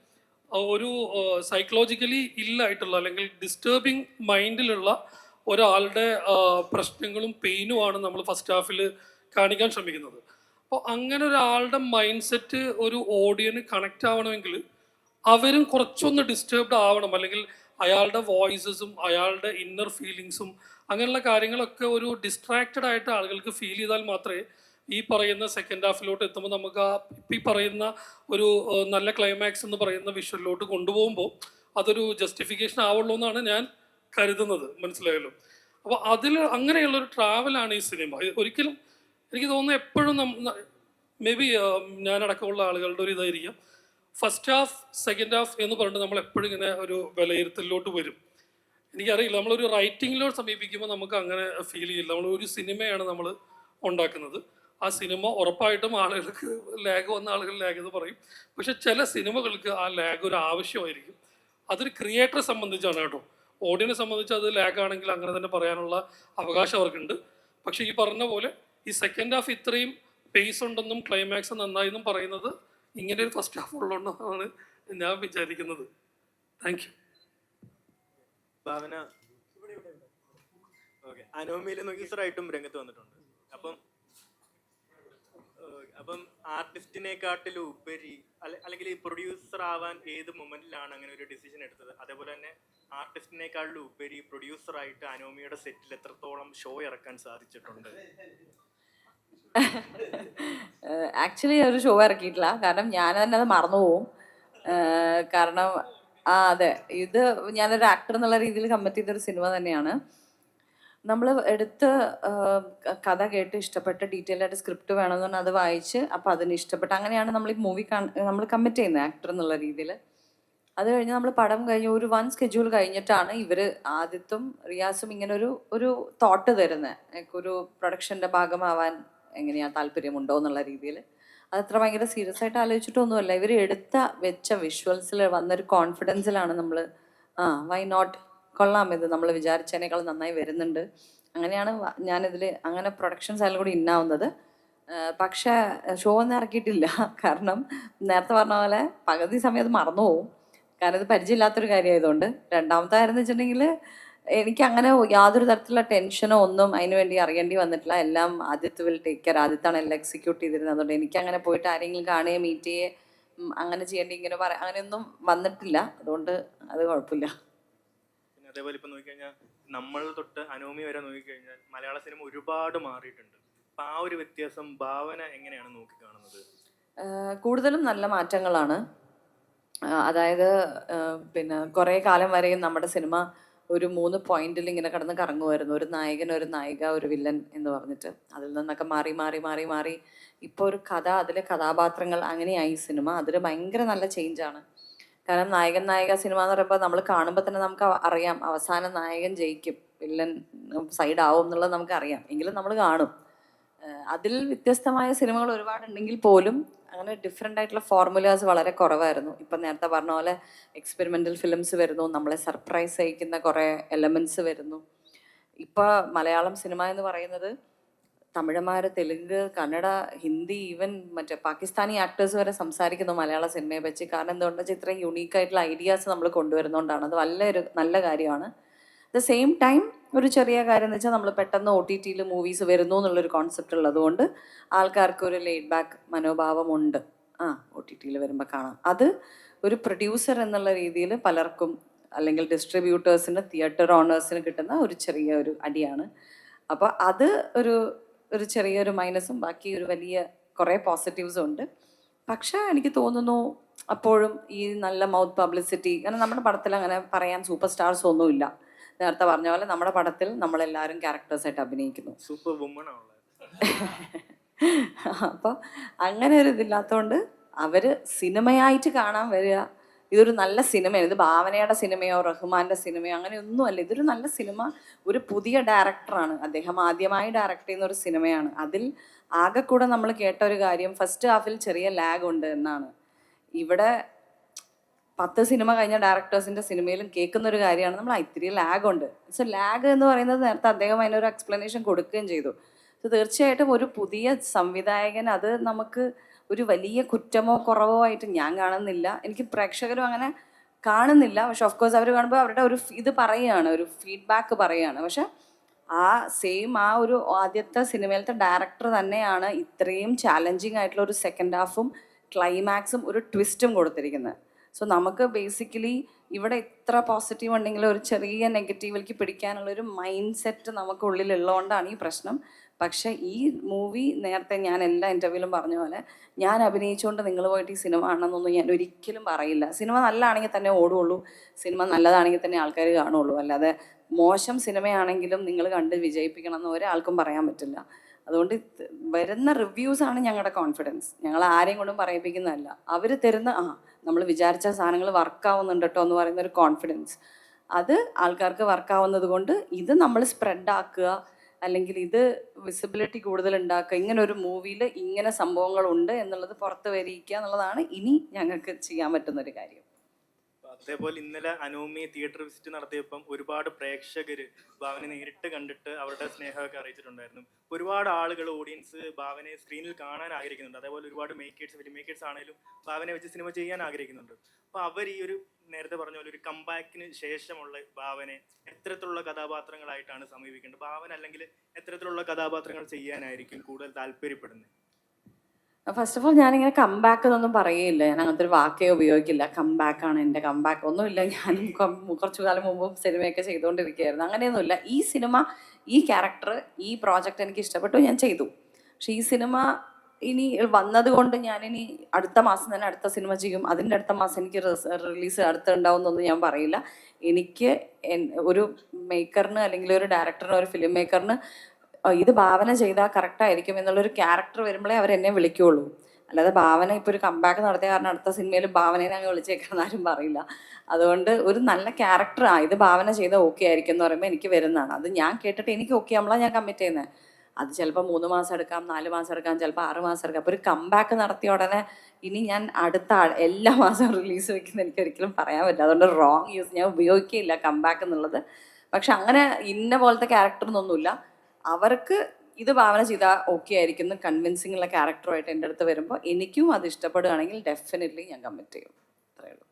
ഒരു സൈക്കോളജിക്കലി ഇല്ലായിട്ടുള്ള അല്ലെങ്കിൽ ഡിസ്റ്റർബിങ് മൈൻഡിലുള്ള ഒരാളുടെ പ്രശ്നങ്ങളും പെയിനുമാണ് നമ്മൾ ഫസ്റ്റ് ഹാഫിൽ കാണിക്കാൻ ശ്രമിക്കുന്നത്. അപ്പോൾ അങ്ങനെ ഒരാളുടെ മൈൻഡ് സെറ്റ് ഒരു ഓഡിയന് കണക്റ്റ് ആവണമെങ്കിൽ അവരും കുറച്ചൊന്ന് ഡിസ്റ്റർബ്ഡ് ആവണം, അല്ലെങ്കിൽ അയാളുടെ വോയിസസും അയാളുടെ ഇന്നർ ഫീലിങ്സും അങ്ങനെയുള്ള കാര്യങ്ങളൊക്കെ ഒരു ഡിസ്ട്രാക്റ്റഡ് ആയിട്ട് ആളുകൾക്ക് ഫീൽ ചെയ്താൽ മാത്രമേ ഈ പറയുന്ന സെക്കൻഡ് ഹാഫിലോട്ട് എത്തുമ്പോൾ നമുക്ക് ആ ഈ പറയുന്ന ഒരു നല്ല ക്ലൈമാക്സ് എന്ന് പറയുന്ന വിഷ്വലിലോട്ട് കൊണ്ടുപോകുമ്പോൾ അതൊരു ജസ്റ്റിഫിക്കേഷൻ ആവുള്ളൂ എന്നാണ് ഞാൻ കരുതുന്നത്. മനസ്സിലായല്ലോ? അപ്പോൾ അങ്ങനെയുള്ളൊരു ട്രാവലാണ് ഈ സിനിമ. ഒരിക്കലും എനിക്ക് തോന്നുന്നു എപ്പോഴും മേ ബി ഞാനടക്കമുള്ള ആളുകളുടെ ഒരു ഇതായിരിക്കാം, ഫസ്റ്റ് ഹാഫ് സെക്കൻഡ് ഹാഫ് എന്ന് പറഞ്ഞിട്ട് നമ്മൾ എപ്പോഴും ഇങ്ങനെ ഒരു വിലയിരുത്തലിലോട്ട് വരും. എനിക്കറിയില്ല, നമ്മളൊരു റൈറ്റിങ്ങിലോട്ട് സമീപിക്കുമ്പോൾ നമുക്ക് അങ്ങനെ ഫീൽ ചെയ്യില്ല. നമ്മളൊരു സിനിമയാണ് നമ്മൾ ഉണ്ടാക്കുന്നത്. ആ സിനിമ ഉറപ്പായിട്ടും ആളുകൾക്ക് ലാഗ് വന്ന ആളുകൾ ലാഗ് എന്ന് പറയും. പക്ഷെ ചില സിനിമകൾക്ക് ആ ലാഗ് ഒരു ആവശ്യമായിരിക്കും. അതൊരു ക്രിയേറ്ററെ സംബന്ധിച്ചാണ് കേട്ടോ. ഓഡിയൻസിനെ സംബന്ധിച്ച് അത് ലാഗ് ആണെങ്കിൽ അങ്ങനെ തന്നെ പറയാനുള്ള അവകാശം അവർക്കുണ്ട്. പക്ഷെ ഈ പറഞ്ഞ പോലെ ഈ സെക്കൻഡ് ഹാഫ് ഇത്രയും പേസ് ഉണ്ടെന്നും ക്ലൈമാക്സ് നന്നായെന്നും പറയുന്നത് ഇങ്ങനെ ഒരു ഫസ്റ്റ് ഹാഫ് ഉള്ളതുകൊണ്ടാണ് ഞാൻ വിചാരിക്കുന്നത്. Thank you. ഭാവന ഓക്കെ, അനോമിയിൽ പ്രൊഡ്യൂസറായിട്ടും രംഗത്ത് വന്നിട്ടുണ്ട്. അപ്പം ആർട്ടിസ്റ്റിനെക്കാട്ടിലും ഉപരി അല്ലെങ്കിൽ പ്രൊഡ്യൂസർ ആവാൻ ഏത് മൊമെന്റിലാണ് അങ്ങനെ ഒരു ഡിസിഷൻ എടുത്തത്? അതേപോലെ തന്നെ ആർട്ടിസ്റ്റിനെക്കാട്ടിലും ഉപരി പ്രൊഡ്യൂസറായിട്ട് അനോമിയുടെ സെറ്റിൽ എത്രത്തോളം ഷോ ഇറക്കാൻ സാധിച്ചിട്ടുണ്ട്? ആക്ച്വലി ഒരു ഷോ ഇറക്കിയിട്ടില്ല, കാരണം ഞാൻ തന്നെ അത് മറന്നുപോകും. കാരണം അതെ, ഇത് ഞാനൊരു ആക്ടർ എന്നുള്ള രീതിയിൽ കമ്മിറ്റ് ചെയ്തൊരു സിനിമ തന്നെയാണ്. നമ്മൾ എടുത്ത് കഥ കേട്ട് ഇഷ്ടപ്പെട്ട് ഡീറ്റെയിൽ ആയിട്ട് സ്ക്രിപ്റ്റ് വേണമെന്ന് പറഞ്ഞാൽ അത് വായിച്ച് അപ്പോൾ അതിന് ഇഷ്ടപ്പെട്ട് അങ്ങനെയാണ് നമ്മൾ ഈ മൂവി നമ്മൾ കമ്മിറ്റ് ചെയ്യുന്നത് ആക്ടർ എന്നുള്ള രീതിയിൽ. അത് കഴിഞ്ഞ് നമ്മൾ പടം കഴിഞ്ഞ് ഒരു സ്കെഡ്യൂൾ കഴിഞ്ഞിട്ടാണ് ഇവർ ആദിത്തും റിയാസും ഇങ്ങനെ ഒരു തോട്ട് തരുന്നത്, ഒരു പ്രൊഡക്ഷൻ്റെ ഭാഗമാവാൻ എങ്ങനെയാണ് താല്പര്യമുണ്ടോ എന്നുള്ള രീതിയിൽ. അതത്ര ഭയങ്കര സീരിയസ് ആയിട്ട് ആലോചിച്ചിട്ടൊന്നുമല്ല, ഇവർ വെച്ച വിഷ്വൽസിൽ വന്നൊരു കോൺഫിഡൻസിലാണ് നമ്മൾ വൈ നോട്ട്, കൊള്ളാം, ഇത് നമ്മൾ വിചാരിച്ചതിനേക്കാൾ നന്നായി വരുന്നുണ്ട്. അങ്ങനെയാണ് ഞാനിതിൽ അങ്ങനെ പ്രൊഡക്ഷൻ സൈഡിൽ കൂടി ഇന്നാവുന്നത്. പക്ഷേ ഷോ ഒന്നും ഇറക്കിയിട്ടില്ല, കാരണം നേരത്തെ പറഞ്ഞ പോലെ പകുതി സമയം അത് മറന്നു പോകും, കാരണം ഇത് പരിചയമില്ലാത്തൊരു കാര്യമായതുകൊണ്ട്. രണ്ടാമത്തെ കാര്യം എന്ന് വെച്ചിട്ടുണ്ടെങ്കിൽ എനിക്ക് അങ്ങനെ യാതൊരു തരത്തിലുള്ള ടെൻഷനോ ഒന്നും അതിന് വേണ്ടി അറിയേണ്ടി വന്നിട്ടില്ല. എല്ലാം ആദിത്യ വിൽ ടേക്ക് കെയർ, ആദിത്താണ് എല്ലാം എക്സിക്യൂട്ട് ചെയ്തിരുന്നത്. അതുകൊണ്ട് എനിക്ക് അങ്ങനെ പോയിട്ട് ആരെങ്കിലും കാണുകയോ മീറ്റ് ചെയ്യുകയോ അങ്ങനെ ചെയ്യേണ്ടി ഇങ്ങനെ അങ്ങനെയൊന്നും വന്നിട്ടില്ല, അതുകൊണ്ട് അത് കുഴപ്പമില്ല. പിന്നെ അതേപോലെ ഇപ്പം നോക്കിക്കഴിഞ്ഞാൽ നമ്മൾ തൊട്ട് അനോമി വരെ നോക്കിക്കഴിഞ്ഞാൽ മലയാള സിനിമ ഒരുപാട് മാറിയിട്ടുണ്ട്. അപ്പം ആ ഒരു വ്യത്യാസം ഭാവന എങ്ങനെയാണ് നോക്കിക്കാണുന്നത്? കൂടുതലും നല്ല മാറ്റങ്ങളാണ്. അതായത് പിന്നെ കുറേ കാലം വരെയും നമ്മുടെ സിനിമ ഒരു 3 പോയിന്റിൽ ഇങ്ങനെ കിടന്ന് കറങ്ങുമായിരുന്നു, ഒരു നായകൻ, ഒരു നായിക, ഒരു വില്ലൻ എന്ന് പറഞ്ഞിട്ട്. അതിൽ നിന്നൊക്കെ മാറി മാറി മാറി മാറി ഇപ്പോൾ ഒരു കഥ, അതിലെ കഥാപാത്രങ്ങൾ, അങ്ങനെയായി സിനിമ. അതിൽ ഭയങ്കര നല്ല ചേഞ്ചാണ്. കാരണം നായകൻ നായിക സിനിമ എന്ന് പറയുമ്പോൾ നമ്മൾ കാണുമ്പോൾ തന്നെ നമുക്ക് അറിയാം അവസാനം നായകൻ ജയിക്കും, വില്ലൻ സൈഡാവും എന്നുള്ളത് നമുക്കറിയാം, എങ്കിലും നമ്മൾ കാണും. അതിൽ വ്യത്യസ്തമായ സിനിമകൾ ഒരുപാടുണ്ടെങ്കിൽ പോലും അങ്ങനെ ഡിഫറെൻ്റ് ആയിട്ടുള്ള ഫോർമുലാസ് വളരെ കുറവായിരുന്നു. ഇപ്പം നേരത്തെ പറഞ്ഞ പോലെ എക്സ്പെരിമെൻ്റൽ ഫിലിംസ് വരുന്നു, നമ്മളെ സർപ്രൈസ് ചെയ്യിക്കുന്ന കുറേ എലമെൻറ്റ്സ് വരുന്നു. ഇപ്പോൾ മലയാളം സിനിമ എന്ന് പറയുന്നത് തമിഴന്മാർ, തെലുങ്ക്, കന്നഡ, ഹിന്ദി, ഈവൻ മറ്റേ പാകിസ്ഥാനി ആക്ടേഴ്സ് വരെ സംസാരിക്കുന്നു മലയാള സിനിമയെ വെച്ച്. കാരണം എന്തുകൊണ്ടെന്ന് വെച്ചാൽ ഇത്രയും യുണീക്കായിട്ടുള്ള ഐഡിയാസ് നമ്മൾ കൊണ്ടുവരുന്നതുകൊണ്ടാണ്. അത് നല്ല കാര്യമാണ്. അറ്റ് ദ സെയിം ടൈം ഒരു ചെറിയ കാര്യം എന്ന് വെച്ചാൽ നമ്മൾ പെട്ടെന്ന് OTT മൂവീസ് വരുന്നു എന്നുള്ളൊരു കോൺസെപ്റ്റ് ഉള്ളതുകൊണ്ട് ആൾക്കാർക്ക് ഒരു ലെയ്ഡ് ബാക്ക് മനോഭാവമുണ്ട്. OTT വരുമ്പോൾ കാണാം. അത് ഒരു പ്രൊഡ്യൂസർ എന്നുള്ള രീതിയിൽ പലർക്കും, അല്ലെങ്കിൽ ഡിസ്ട്രിബ്യൂട്ടേഴ്സിന്, തിയേറ്റർ ഓണേഴ്സിന് കിട്ടുന്ന ഒരു ചെറിയൊരു അടിയാണ്. അപ്പോൾ അത് ഒരു ചെറിയൊരു മൈനസും ബാക്കി ഒരു വലിയ കുറേ പോസിറ്റീവ്സും ഉണ്ട്. പക്ഷേ എനിക്ക് തോന്നുന്നു അപ്പോഴും ഈ നല്ല മൗത്ത് പബ്ലിസിറ്റി, കാരണം നമ്മുടെ പടത്തിൽ അങ്ങനെ പറയാൻ സൂപ്പർ സ്റ്റാർസ് ഒന്നുമില്ല. നേരത്തെ പറഞ്ഞ പോലെ നമ്മുടെ പടത്തിൽ നമ്മളെല്ലാവരും ക്യാരക്ടേഴ്സായിട്ട് അഭിനയിക്കുന്നു. സൂപ്പർ വുമൺ ആണല്ലോ. അപ്പോൾ അങ്ങനെ ഒരു ഇതില്ലാത്തതുകൊണ്ട് അവർ സിനിമയായിട്ട് കാണാൻ വരിക, ഇതൊരു നല്ല സിനിമയാണ്, ഇത് ഭാവനയുടെ സിനിമയോ റഹ്മാൻ്റെ സിനിമയോ അങ്ങനെയൊന്നുമല്ല, ഇതൊരു നല്ല സിനിമ. ഒരു പുതിയ ഡയറക്ടറാണ്, അദ്ദേഹം ആദ്യമായി ഡയറക്റ്റ് ചെയ്യുന്ന ഒരു സിനിമയാണ്. അതിൽ ആകെ കൂടെ നമ്മൾ കേട്ട ഒരു കാര്യം ഫസ്റ്റ് ഹാഫിൽ ചെറിയ ലാഗ് ഉണ്ട് എന്നാണ്. ഇവിടെ 10 സിനിമ കഴിഞ്ഞ ഡയറക്ടേഴ്സിൻ്റെ സിനിമയിലും കേൾക്കുന്ന ഒരു കാര്യമാണ് നമ്മൾ ഇത്തിരി ലാഗ് ഉണ്ട്. സോ ലാഗ് എന്ന് പറയുന്നത് നേരത്തെ അദ്ദേഹം അതിനൊരു എക്സ്പ്ലനേഷൻ കൊടുക്കുകയും ചെയ്തു. സോ തീർച്ചയായിട്ടും ഒരു പുതിയ സംവിധായകൻ, അത് നമുക്ക് ഒരു വലിയ കുറ്റമോ കുറവോ ആയിട്ട് ഞാൻ കാണുന്നില്ല, എനിക്ക് പ്രേക്ഷകരും അങ്ങനെ കാണുന്നില്ല. പക്ഷെ ഓഫ് കോഴ്സ് അവർ കാണുമ്പോൾ അവരുടെ ഒരു ഇത് പറയുകയാണ്, ഒരു ഫീഡ്ബാക്ക് പറയുകയാണ്. പക്ഷെ ആ ഒരു ആദ്യത്തെ സിനിമയിലത്തെ ഡയറക്ടർ തന്നെയാണ് ഇത്രയും ചാലഞ്ചിങ് ആയിട്ടുള്ള ഒരു സെക്കൻഡ് ഹാഫും ക്ലൈമാക്സും ഒരു ട്വിസ്റ്റും കൊടുത്തിരിക്കുന്നത്. സോ നമുക്ക് ബേസിക്കലി ഇവിടെ ഇത്ര പോസിറ്റീവ് ഉണ്ടെങ്കിലും ഒരു ചെറിയ നെഗറ്റീവിലേക്ക് പിടിക്കാനുള്ളൊരു മൈൻഡ് സെറ്റ് നമുക്കുള്ളിലുള്ളതുകൊണ്ടാണ് ഈ പ്രശ്നം. പക്ഷേ ഈ മൂവി നേരത്തെ ഞാൻ എല്ലാ ഇൻ്റർവ്യൂവിലും പറഞ്ഞ പോലെ ഞാൻ അഭിനയിച്ചുകൊണ്ട് നിങ്ങൾ പോയിട്ട് ഈ സിനിമ ആണെന്നൊന്നും ഞാൻ ഒരിക്കലും പറയില്ല. സിനിമ നല്ലതാണെങ്കിൽ തന്നെ ഓടുകയുള്ളൂ, സിനിമ നല്ലതാണെങ്കിൽ തന്നെ ആൾക്കാർ കാണുകയുള്ളൂ. അല്ലാതെ മോശം സിനിമയാണെങ്കിലും നിങ്ങൾ കണ്ട് വിജയിപ്പിക്കണം എന്ന് ഒരാൾക്കും പറയാൻ പറ്റില്ല. അതുകൊണ്ട് വരുന്ന റിവ്യൂസാണ് ഞങ്ങളുടെ കോൺഫിഡൻസ്. ഞങ്ങൾ ആരെയും കൊണ്ടും പറയിപ്പിക്കുന്നതല്ല. അവർ തരുന്ന നമ്മൾ വിചാരിച്ച സാധനങ്ങൾ വർക്കാവുന്നുണ്ട് കേട്ടോ എന്ന് പറയുന്ന ഒരു കോൺഫിഡൻസ്, അത് ആൾക്കാർക്ക് വർക്കാവുന്നത് കൊണ്ട് ഇത് നമ്മൾ സ്പ്രെഡ് ആക്കുക, അല്ലെങ്കിൽ ഇത് വിസിബിലിറ്റി കൂടുതൽ ഉണ്ടാക്കുക, ഇങ്ങനെ ഒരു മൂവിയിൽ ഇങ്ങനെ സംഭവങ്ങളുണ്ട് എന്നുള്ളത് പുറത്ത് വരിക എന്നുള്ളതാണ് ഇനി ഞങ്ങൾക്ക് ചെയ്യാൻ പറ്റുന്നൊരു കാര്യം. അതേപോലെ ഇന്നലെ അനോമി തിയേറ്റർ വിസിറ്റ് നടത്തിയപ്പം ഒരുപാട് പ്രേക്ഷകർ ഭാവനെ നേരിട്ട് കണ്ടിട്ട് അവരുടെ സ്നേഹമൊക്കെ അറിയിച്ചിട്ടുണ്ടായിരുന്നു. ഒരുപാട് ആളുകൾ, ഓഡിയൻസ് ഭാവനെ സ്ക്രീനിൽ കാണാൻ ആഗ്രഹിക്കുന്നുണ്ട്. അതേപോലെ ഒരുപാട് മേക്കേഴ്സ്, ഫിലിം മേക്കേഴ്സ് ആണെങ്കിലും ഭാവനെ വെച്ച് സിനിമ ചെയ്യാൻ ആഗ്രഹിക്കുന്നുണ്ട്. അപ്പോൾ അവർ ഈ ഒരു നേരത്തെ പറഞ്ഞ പോലെ ഒരു കംബാക്കിന് ശേഷമുള്ള ഭാവനെ എത്തരത്തിലുള്ള കഥാപാത്രങ്ങളായിട്ടാണ് സമീപിക്കേണ്ടത്? ഭാവന അല്ലെങ്കിൽ എത്തരത്തിലുള്ള കഥാപാത്രങ്ങൾ ചെയ്യാനായിരിക്കും കൂടുതൽ താല്പര്യപ്പെടുന്നത്? ഫസ്റ്റ് ഓഫ് ഓൾ ഞാനിങ്ങനെ കംബാക്ക് എന്നൊന്നും പറയുകയില്ല, ഞാൻ അങ്ങനത്തെ ഒരു വാക്കേ ഉപയോഗിക്കില്ല. കംബാക്കാണ് എൻ്റെ കംബാക്ക് ഒന്നുമില്ല. ഞാനും കുറച്ചു കാലം മുമ്പും സിനിമയൊക്കെ ചെയ്തുകൊണ്ടിരിക്കുകയായിരുന്നു. അങ്ങനെയൊന്നുമില്ല. ഈ സിനിമ, ഈ ക്യാരക്ടർ, ഈ പ്രോജക്റ്റ് എനിക്ക് ഇഷ്ടപ്പെട്ടു, ഞാൻ ചെയ്തു. പക്ഷെ ഈ സിനിമ ഇനി വന്നത് കൊണ്ട് ഞാനിനി അടുത്ത മാസം തന്നെ അടുത്ത സിനിമ ചെയ്യും, അതിൻ്റെ അടുത്ത മാസം എനിക്ക് റിലീസ് അടുത്തുണ്ടാവും എന്നൊന്നും ഞാൻ പറയില്ല. എനിക്ക് ഒരു മേക്കറിന് അല്ലെങ്കിൽ ഒരു ഡയറക്ടറിന് ഒരു ഫിലിം മേക്കറിന് ഇത് ഭാവന ചെയ്താൽ കറക്റ്റായിരിക്കും എന്നുള്ളൊരു ക്യാരക്ടർ വരുമ്പോഴേ അവരെന്നെ വിളിക്കുകയുള്ളൂ. അല്ലാതെ ഭാവന ഇപ്പോൾ ഒരു കമ്പാക്ക് നടത്തിയ കാരണം അടുത്ത സിനിമയിൽ ഭാവനയെ അങ്ങ് വിളിച്ചേക്കാന്ന് ആരും പറയില്ല. അതുകൊണ്ട് ഒരു നല്ല ക്യാരക്ടറാണ് ഇത് ഭാവന ചെയ്താൽ ഓക്കെ ആയിരിക്കും എന്ന് പറയുമ്പോൾ എനിക്ക് വരുന്നതാണ്. അത് ഞാൻ കേട്ടിട്ട് എനിക്ക് ഓക്കെ ആകുമ്പോഴാണ് ഞാൻ കമ്മിറ്റ് ചെയ്യുന്നത്. അത് ചിലപ്പോൾ 3 മാസം എടുക്കാം, 4 മാസം എടുക്കാം, ചിലപ്പോൾ 6 മാസം എടുക്കാം. അപ്പോൾ ഒരു കമ്പാക്ക് നടത്തിയ ഉടനെ ഇനി ഞാൻ അടുത്ത എല്ലാ മാസവും റിലീസ് വെക്കുന്ന എനിക്ക് ഒരിക്കലും പറയാൻ പറ്റില്ല. അതുകൊണ്ട് റോങ് യൂസ് ഞാൻ ഉപയോഗിക്കില്ല കമ്പാക്ക് എന്നുള്ളത്. പക്ഷെ അങ്ങനെ ഇന്ന പോലത്തെ ക്യാരക്ടർ അവർക്ക് ഇത് ഭാവന ചെയ്താൽ ഓക്കെ ആയിരിക്കും എന്ന് കൺവിൻസിങ് ഉള്ള ക്യാരക്ടറുമായിട്ട് എൻ്റെ അടുത്ത് വരുമ്പോൾ എനിക്കും അത് ഇഷ്ടപ്പെടുകയാണെങ്കിൽ ഡെഫിനറ്റ്ലി ഞാൻ കമ്മിറ്റ് ചെയ്യും. അത്രയേ ഉള്ളൂ.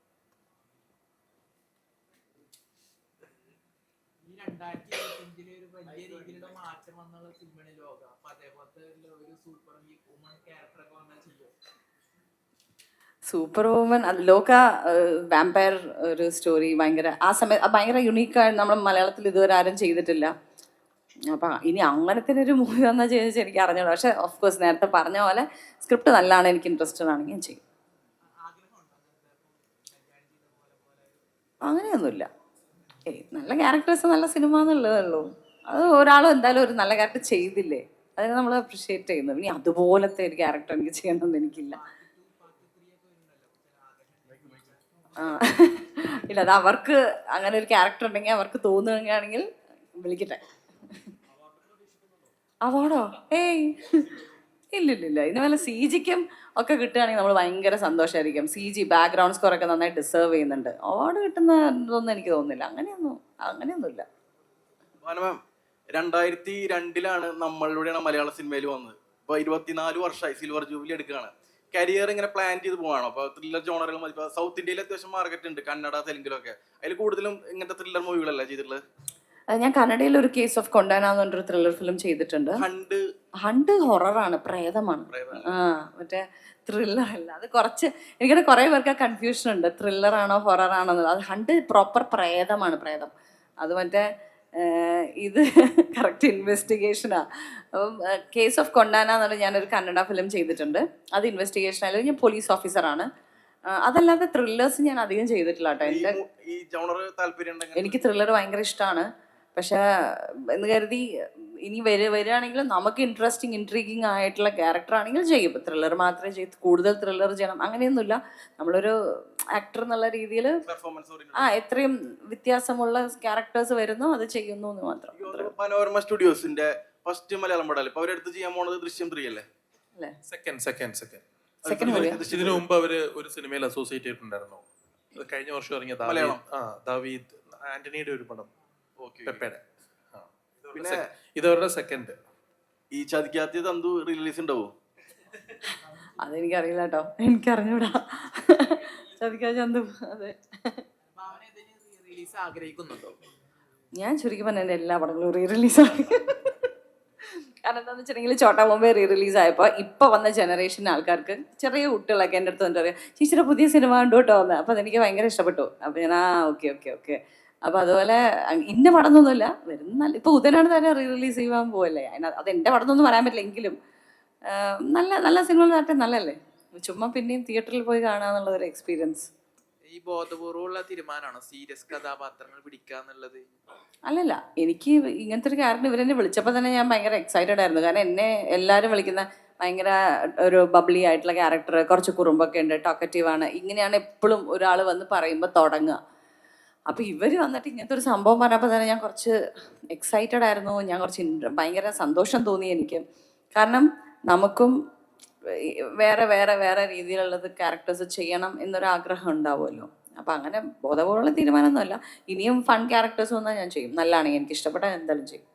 ഈ 2025 ഒരു വലിയ രീതിയിലുള്ള മാറ്റം വന്നുള്ള സിനിമയാണ് ലോക. അപ്പൊ അതേപോലത്തെ ഒരു സൂപ്പർ വുമൺ ക്യാരക്ടറൊക്കെ വന്നാൽ ചെയ്യും. സൂപ്പർ വുമൻ ലോക വാമ്പയർ ഒരു സ്റ്റോറി ഭയങ്കര ആ സമയത്ത് ഭയങ്കര യുണീക്കായി നമ്മൾ മലയാളത്തിൽ ഇതുവരെ ആരും ചെയ്തിട്ടില്ല. അപ്പം ഇനി അങ്ങനത്തെ ഒരു മൂവി വന്നാൽ ചോദിച്ചാൽ എനിക്ക് അറിഞ്ഞോളൂ. പക്ഷേ ഓഫ് കോഴ്സ് നേരത്തെ പറഞ്ഞ പോലെ സ്ക്രിപ്റ്റ് നല്ലതാണ്, എനിക്ക് ഇൻട്രസ്റ്റഡ് ആണെങ്കിൽ ഞാൻ ചെയ്യും. അങ്ങനെയൊന്നുമില്ല. നല്ല ക്യാരക്ടേഴ്സ് നല്ല സിനിമ എന്നുള്ളതേ ഉള്ളൂ. അത് ഒരാളും എന്തായാലും ഒരു നല്ല ക്യാരക്ടർ ചെയ്തില്ലേ, അതിനെ നമ്മൾ അപ്രിഷ്യേറ്റ് ചെയ്യുന്നു. ഇനി അതുപോലത്തെ ഒരു ക്യാരക്ടർ എനിക്ക് ചെയ്യണമെന്ന് എനിക്കില്ല. ഇല്ല, അത് അവർക്ക് അങ്ങനെ ഒരു ക്യാരക്ടർ ഉണ്ടെങ്കിൽ അവർക്ക് തോന്നുകയാണെങ്കിൽ വിളിക്കട്ടെ. അവാർഡോ? ഏയ് ഇല്ലില്ല. ഇതിന് വല്ല CGക്കും ഒക്കെ കിട്ടുകയാണെങ്കിൽ നമ്മൾ ഭയങ്കര സന്തോഷമായിരിക്കും. CG ബാക്ക്ഗ്രൗണ്ട് സ്കോർ ഒക്കെ നന്നായി ഡിസേർവ് ചെയ്യുന്നുണ്ട്. അവാർഡ് കിട്ടുന്നതൊന്നും എനിക്ക് തോന്നുന്നില്ല. അങ്ങനെയൊന്നുമില്ല. മാം, 2002 നമ്മളിലൂടെയാണ് മലയാള സിനിമയിൽ വന്നത്. ഇപ്പോൾ 24 വർഷമായി സിൽവർ ജൂബിലി എടുക്കുകയാണ്. കരിയർ ഇങ്ങനെ പ്ലാൻ ചെയ്ത് പോവാണോ? അപ്പോൾ ത്രില്ലർ ജോണറുകൾ മതി. ഇപ്പോൾ സൗത്ത് ഇന്ത്യയിൽ അത്യാവശ്യം മാർക്കറ്റ് ഉണ്ട്, കന്നഡ തെലുങ്കിലൊക്കെ. അതിൽ കൂടുതലും ഇങ്ങനത്തെ ത്രില്ലർ മൂവികളല്ല ചെയ്തിട്ടുള്ളത്. ഞാൻ കന്നഡയിൽ ഒരു കേസ് ഓഫ് കൊണ്ടാന എന്ന് പറഞ്ഞൊരു ത്രില്ലർ ഫിലിം ചെയ്തിട്ടുണ്ട്. ഹണ്ട് ഹൊററാണ്, പ്രേതമാണ്. മറ്റേ ത്രില്ലർ അല്ല. അത് കുറച്ച് എനിക്കത് കുറേ പേർക്ക് കൺഫ്യൂഷൻ ഉണ്ട്, ത്രില്ലറാണോ ഹൊററാണോ എന്നുള്ളത്. അത് ഹണ്ട് പ്രോപ്പർ പ്രേതമാണ്, പ്രേതം. അത് മറ്റേ ഇത് കറക്റ്റ് ഇൻവെസ്റ്റിഗേഷനാണ്. അപ്പം കേസ് ഓഫ് കൊണ്ടാന എന്ന് പറഞ്ഞാൽ ഞാനൊരു കന്നഡ ഫിലിം ചെയ്തിട്ടുണ്ട്. അത് ഇൻവെസ്റ്റിഗേഷൻ ആയാലും ഞാൻ പോലീസ് ഓഫീസറാണ്. അതല്ലാതെ ത്രില്ലേഴ്സ് ഞാൻ അധികം ചെയ്തിട്ടില്ല കേട്ടോ. എനിക്ക് ത്രില്ലർ ഭയങ്കര ഇഷ്ടമാണ്. പക്ഷേ എന്ന് കരുതി ഇനി വരികയാണെങ്കിലും നമുക്ക് ഇൻട്രസ്റ്റിംഗ് ഇൻട്രീഗിങ് ആയിട്ടുള്ള ക്യാരക്ടർ ആണെങ്കിൽ ചെയ്യും. ത്രില്ലർ മാത്രമേ കൂടുതൽ ത്രില്ലർ ചെയ്യണം അങ്ങനെയൊന്നുമില്ല. നമ്മളൊരു ആക്ടർ എന്നുള്ള രീതിയിൽ എത്രയും വ്യത്യാസമുള്ള ക്യാരക്ടേഴ്സ് വരുന്നു അത് ചെയ്യുന്നു എന്ന് മാത്രം. മനോരമ സ്റ്റുഡിയോസിന്റെ ഫസ്റ്റ് മലയാളം പടം അവരെടുത്ത് ചെയ്യാൻ പോണത് ദൃശ്യം 3 അല്ലേ? സെക്കൻഡ് ഇതിനു മുമ്പ് അവര് ഒരു സിനിമയിൽ അസോസിയേറ്റ് ചെയ്തിട്ടുണ്ടായിരുന്നു. കഴിഞ്ഞ വർഷം ഇറങ്ങിയ ദാവീദ് ആന്റണിയുടെ ഒരു പടം, പെപ്പയുടെ. പിന്നെ ഇതവരുടെ സെക്കൻഡ്. ഈ ചതിക്കാത്ത തന്തു റിലീസ് ഉണ്ടാവോ? അതെനിക്കറിയില്ല കേട്ടോ, എനിക്കറിഞ്ഞൂടാ. ചതിക്കാ ചന്തു. അതെ, ആഗ്രഹിക്കുന്നുണ്ടോ? ഞാൻ ചുരുക്കി പറഞ്ഞ എൻ്റെ എല്ലാ പടങ്ങളും റിലീസാണ്. കാരണം എന്താണെന്ന് വെച്ചിട്ടുണ്ടെങ്കിൽ ചോട്ടാ ബോംബെ റിലീസ് ആയപ്പോൾ ഇപ്പോൾ വന്ന ജനറേഷൻ ആൾക്കാർക്ക്, ചെറിയ കുട്ടികളൊക്കെ എൻ്റെ അടുത്ത് വന്നിട്ട് പറയാം, ചേച്ചിയുടെ പുതിയ സിനിമ കണ്ടു കേട്ടോ എന്ന്. അപ്പോൾ അതെനിക്ക് ഭയങ്കര ഇഷ്ടപ്പെട്ടു. അപ്പോൾ ഞാൻ ഓക്കെ. അപ്പോൾ അതുപോലെ ഇന്ന പടം എന്നൊന്നുമില്ല, വരുന്ന ഇപ്പോൾ ഉദയനാണ് തന്നെ റിലീസ് ചെയ്യാൻ പോവല്ലേ. അത് എൻ്റെ പടം എന്നൊന്നും പറയാൻ പറ്റില്ല, എങ്കിലും നല്ല നല്ല സിനിമകൾ നാട്ടെ നല്ലല്ലേ. ചുമ്മാ പിന്നെയും തിയേറ്ററിൽ പോയി കാണാന്നുള്ളൊരു എക്സ്പീരിയൻസ്. ഈ ബോധപൂർവമുള്ള തീരുമാനമാണോ സീരിയസ് കഥാപാത്രങ്ങൾ പിടിക്കുക എന്നുള്ളത്? അല്ലല്ല, എനിക്ക് ഇങ്ങനത്തെ ഒരു ക്യാരക്ടർ ഇവരെന്നെ വിളിച്ചപ്പോൾ തന്നെ ഞാൻ ഭയങ്കര എക്സൈറ്റഡ് ആയിരുന്നു. കാരണം എന്നെ എല്ലാവരും വിളിക്കുന്ന ഭയങ്കര ഒരു ബബ്ലി ആയിട്ടുള്ള ക്യാരക്ടർ, കുറച്ച് കുറുമ്പൊക്കെ ഉണ്ട്, ടോക്കറ്റീവാണ്, ഇങ്ങനെയാണ് എപ്പോഴും ഒരാൾ വന്ന് പറയുമ്പോൾ തുടങ്ങുക. അപ്പോൾ ഇവർ വന്നിട്ട് ഇങ്ങനത്തെ ഒരു സംഭവം പറഞ്ഞപ്പോൾ തന്നെ ഞാൻ കുറച്ച് എക്സൈറ്റഡ് ആയിരുന്നു. ഞാൻ കുറച്ച് ഭയങ്കര സന്തോഷം തോന്നി എനിക്ക്. കാരണം നമുക്കും വേറെ വേറെ വേറെ രീതിയിലുള്ളത് ക്യാരക്ടേഴ്സ് ചെയ്യണം എന്നൊരാഗ്രഹം ഉണ്ടാവുമല്ലോ. അപ്പം അങ്ങനെ ബോധപൂർവ്വമുള്ള തീരുമാനമൊന്നുമല്ല. ഇനിയും ഫൺ ക്യാരക്ടേഴ്സ് വന്നാൽ ഞാൻ ചെയ്യും. നല്ലതാണെങ്കിൽ എനിക്ക് ഇഷ്ടപ്പെട്ടാൽ എന്തായാലും ചെയ്യും.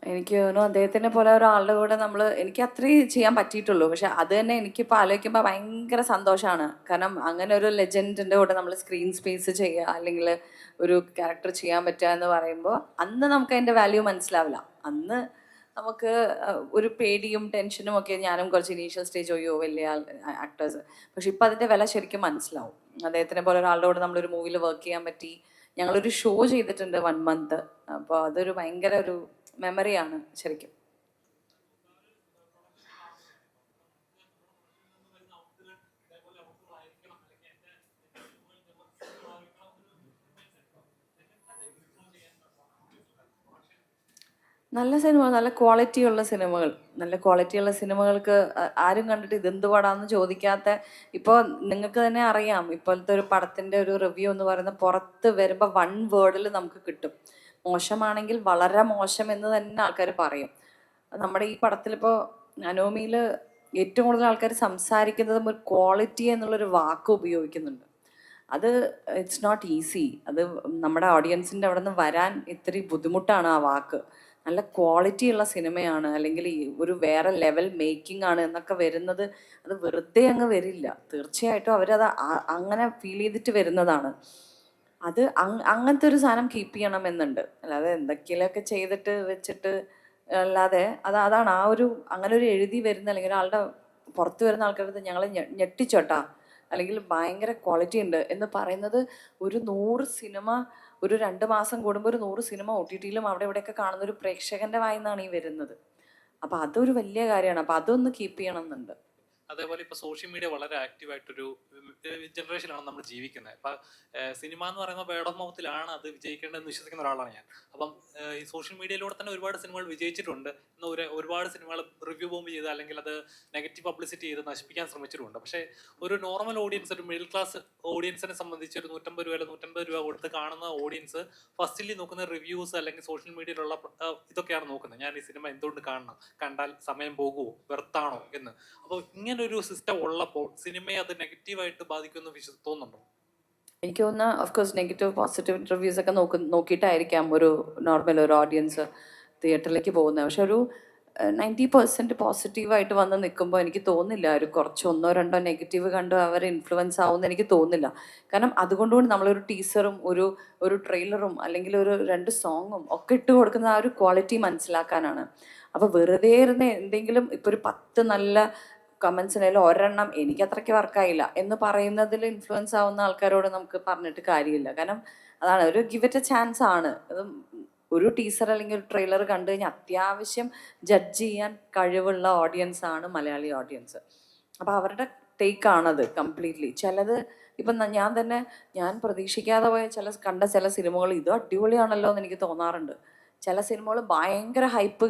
എനിക്ക് തോന്നുന്നു അദ്ദേഹത്തിനെ പോലെ ഒരാളുടെ കൂടെ എനിക്ക് അത്രയും ചെയ്യാൻ പറ്റിയിട്ടുള്ളൂ. പക്ഷെ അത് തന്നെ എനിക്കിപ്പോൾ ആലോചിക്കുമ്പോൾ ഭയങ്കര സന്തോഷമാണ്. കാരണം അങ്ങനെ ഒരു ലെജൻഡിൻ്റെ കൂടെ നമ്മൾ സ്ക്രീൻ സ്പേസ് ചെയ്യുക, അല്ലെങ്കിൽ ഒരു ക്യാരക്ടർ ചെയ്യാൻ പറ്റുക എന്ന് പറയുമ്പോൾ അന്ന് നമുക്ക് അതിൻ്റെ വാല്യൂ മനസ്സിലാവില്ല. അന്ന് നമുക്ക് ഒരു പേടിയും ടെൻഷനും ഒക്കെ, ഞാനും കുറച്ച് ഇനീഷ്യൽ സ്റ്റേജ് ഒയ്യോ വലിയ ആക്ടേഴ്സ്. പക്ഷെ ഇപ്പം അതിൻ്റെ വില ശരിക്കും മനസ്സിലാവും. അദ്ദേഹത്തിനെ പോലെ ഒരാളുടെ കൂടെ നമ്മളൊരു മൂവിയിൽ വർക്ക് ചെയ്യാൻ പറ്റി. ഞങ്ങളൊരു ഷോ ചെയ്തിട്ടുണ്ട് 1 month. അപ്പോൾ അതൊരു ഭയങ്കര ഒരു മെമ്മറിയാണ് ശരിക്കും. നല്ല സിനിമ, നല്ല ക്വാളിറ്റിയുള്ള സിനിമകൾ, നല്ല ക്വാളിറ്റിയുള്ള സിനിമകൾക്ക് ആരും കണ്ടിട്ട് ഇതെന്ത് പടാന്ന് ചോദിക്കാത്ത. ഇപ്പോൾ നിങ്ങൾക്ക് തന്നെ അറിയാം, ഇപ്പോഴത്തെ ഒരു പടത്തിൻ്റെ ഒരു റിവ്യൂ എന്ന് പറയുന്നത് പുറത്ത് വരുമ്പോൾ 1 വേർഡിൽ നമുക്ക് കിട്ടും. മോശമാണെങ്കിൽ വളരെ മോശം എന്ന് തന്നെ ആൾക്കാർ പറയും. നമ്മുടെ ഈ പടത്തിലിപ്പോൾ അനോമിയിൽ ഏറ്റവും കൂടുതൽ ആൾക്കാർ സംസാരിക്കുന്നതും ഒരു ക്വാളിറ്റി എന്നുള്ളൊരു വാക്ക് ഉപയോഗിക്കുന്നുണ്ട്. അത് ഇറ്റ്സ് നോട്ട് ഈസി. അത് നമ്മുടെ ഓഡിയൻസിൻ്റെ അവിടെ നിന്ന് വരാൻ ഇത്തിരി ബുദ്ധിമുട്ടാണ് ആ വാക്ക്. നല്ല ക്വാളിറ്റി ഉള്ള സിനിമയാണ്, അല്ലെങ്കിൽ ഈ ഒരു വേറെ ലെവൽ മേക്കിംഗ് ആണ് എന്നൊക്കെ വരുന്നത് അത് വെറുതെ അങ്ങ് വരില്ല. തീർച്ചയായിട്ടും അവരത് അങ്ങനെ ഫീൽ ചെയ്തിട്ട് വരുന്നതാണ്. അത് അങ്ങനത്തെ ഒരു സാധനം കീപ്പ് ചെയ്യണമെന്നുണ്ട്. അല്ലാതെ എന്തൊക്കെയൊക്കെ ചെയ്തിട്ട് വെച്ചിട്ട് അല്ലാതെ അതാണ് ആ ഒരു അങ്ങനെ ഒരു എഴുതി വരുന്ന, അല്ലെങ്കിൽ ഒരാളുടെ പുറത്ത് വരുന്ന ആൾക്കാരുടെ ഞങ്ങൾ ഞെട്ടിച്ചോട്ടാ, അല്ലെങ്കിൽ ഭയങ്കര ക്വാളിറ്റി ഉണ്ട് എന്ന് പറയുന്നത്. ഒരു 100 സിനിമ ഒരു 2 മാസം കൂടുമ്പോൾ ഒരു 100 സിനിമ OTT-ലും അവിടെ ഇവിടെയൊക്കെ കാണുന്ന ഒരു പ്രേക്ഷകന്റെ വായിന്നാണ് ഈ വരുന്നത്. അപ്പം അതൊരു വലിയ കാര്യമാണ്. അപ്പം അതൊന്ന് കീപ്പ് ചെയ്യണം എന്നുണ്ട്. അതേപോലെ ഇപ്പോൾ സോഷ്യൽ മീഡിയ വളരെ ആക്റ്റീവായിട്ടൊരു ജനറേഷനാണ് നമ്മൾ ജീവിക്കുന്നത്. ഇപ്പം സിനിമ എന്ന് പറയുന്ന വേർഡ് ഓഫ് മൗത്തിലാണ് അത് വിജയിക്കേണ്ടതെന്ന് വിശ്വസിക്കുന്ന ഒരാളാണ് ഞാൻ. അപ്പം ഈ സോഷ്യൽ മീഡിയയിലൂടെ തന്നെ ഒരുപാട് സിനിമകൾ വിജയിച്ചിട്ടുണ്ട്. എന്നാൽ ഒരുപാട് സിനിമകൾ റിവ്യൂ ബോംബ് ചെയ്ത്, അല്ലെങ്കിൽ അത് നെഗറ്റീവ് പബ്ലിസിറ്റി ചെയ്ത് നശിപ്പിക്കാൻ ശ്രമിച്ചിട്ടുണ്ട്. പക്ഷേ ഒരു നോർമൽ ഓഡിയൻസ്, ഒരു മിഡിൽ ക്ലാസ് ഓഡിയൻസിനെ സംബന്ധിച്ച് ഒരു 150 രൂപ അല്ലെങ്കിൽ 150 രൂപ കൊടുത്ത് കാണുന്ന ഓഡിയൻസ് ഫസ്റ്റിലി നോക്കുന്ന റിവ്യൂസ് അല്ലെങ്കിൽ സോഷ്യൽ മീഡിയയിലുള്ള ഇതൊക്കെയാണ് നോക്കുന്നത്. ഞാൻ ഈ സിനിമ എന്തുകൊണ്ട് കാണണം, കണ്ടാൽ സമയം പോകുമോ, വെറുത്താണോ എന്ന്. അപ്പോൾ ഇങ്ങനൊരു സിസ്റ്റം ഉള്ളപ്പോൾ സിനിമയെ അത് നെഗറ്റീവായിട്ട് ബാധിക്കുമെന്ന് തോന്നുന്നുണ്ടോ? എനിക്ക് തോന്നുന്ന ഓഫ്കോഴ്സ് നെഗറ്റീവ് പോസിറ്റീവ് റിവ്യൂസ് ഒക്കെ നോക്കിയിട്ടായിരിക്കാം ഒരു നോർമൽ ഒരു ഓഡിയൻസ് തിയേറ്ററിലേക്ക് പോകുന്നത്. പക്ഷെ ഒരു 90% പോസിറ്റീവായിട്ട് വന്ന് നിൽക്കുമ്പോൾ എനിക്ക് തോന്നുന്നില്ല ഒരു കുറച്ച് 1-2 നെഗറ്റീവ് കണ്ട് അവർ ഇൻഫ്ലുവൻസ് ആവുമെന്ന് എനിക്ക് തോന്നുന്നില്ല. കാരണം അതുകൊണ്ടുകൊണ്ട് നമ്മളൊരു ടീസറും ഒരു ട്രെയിലറും അല്ലെങ്കിൽ ഒരു 2 സോങ്ങും ഒക്കെ ഇട്ട് കൊടുക്കുന്ന ആ ഒരു ക്വാളിറ്റി മനസ്സിലാക്കാനാണ്. അപ്പോൾ വെറുതെ ഇരുന്ന് എന്തെങ്കിലും ഇപ്പോൾ ഒരു 10 നല്ല കമൻസിനായാലും ഒരെണ്ണം എനിക്ക് അത്രയ്ക്ക് വർക്കായില്ല എന്ന് പറയുന്നതിൽ ഇൻഫ്ലുവൻസ് ആവുന്ന ആൾക്കാരോട് നമുക്ക് പറഞ്ഞിട്ട് കാര്യമില്ല. കാരണം അതാണ് ഒരു ഗിവ് ഇറ്റ് എ ചാൻസ് ആണ്. അത് ഒരു ടീസർ അല്ലെങ്കിൽ ഒരു ട്രെയിലർ കണ്ടു കഴിഞ്ഞാൽ അത്യാവശ്യം ജഡ്ജ് ചെയ്യാൻ കഴിവുള്ള ഓഡിയൻസ് ആണ് മലയാളി ഓഡിയൻസ്. അപ്പോൾ അവരുടെ ടേക്കാണത് കംപ്ലീറ്റ്ലി. ചിലത് ഇപ്പം ഞാൻ പ്രതീക്ഷിക്കാതെ പോയ കണ്ട ചില സിനിമകൾ ഇത് അടിപൊളിയാണല്ലോ എന്ന് എനിക്ക് തോന്നാറുണ്ട്. ചില സിനിമകൾ ഭയങ്കര ഹൈപ്പ്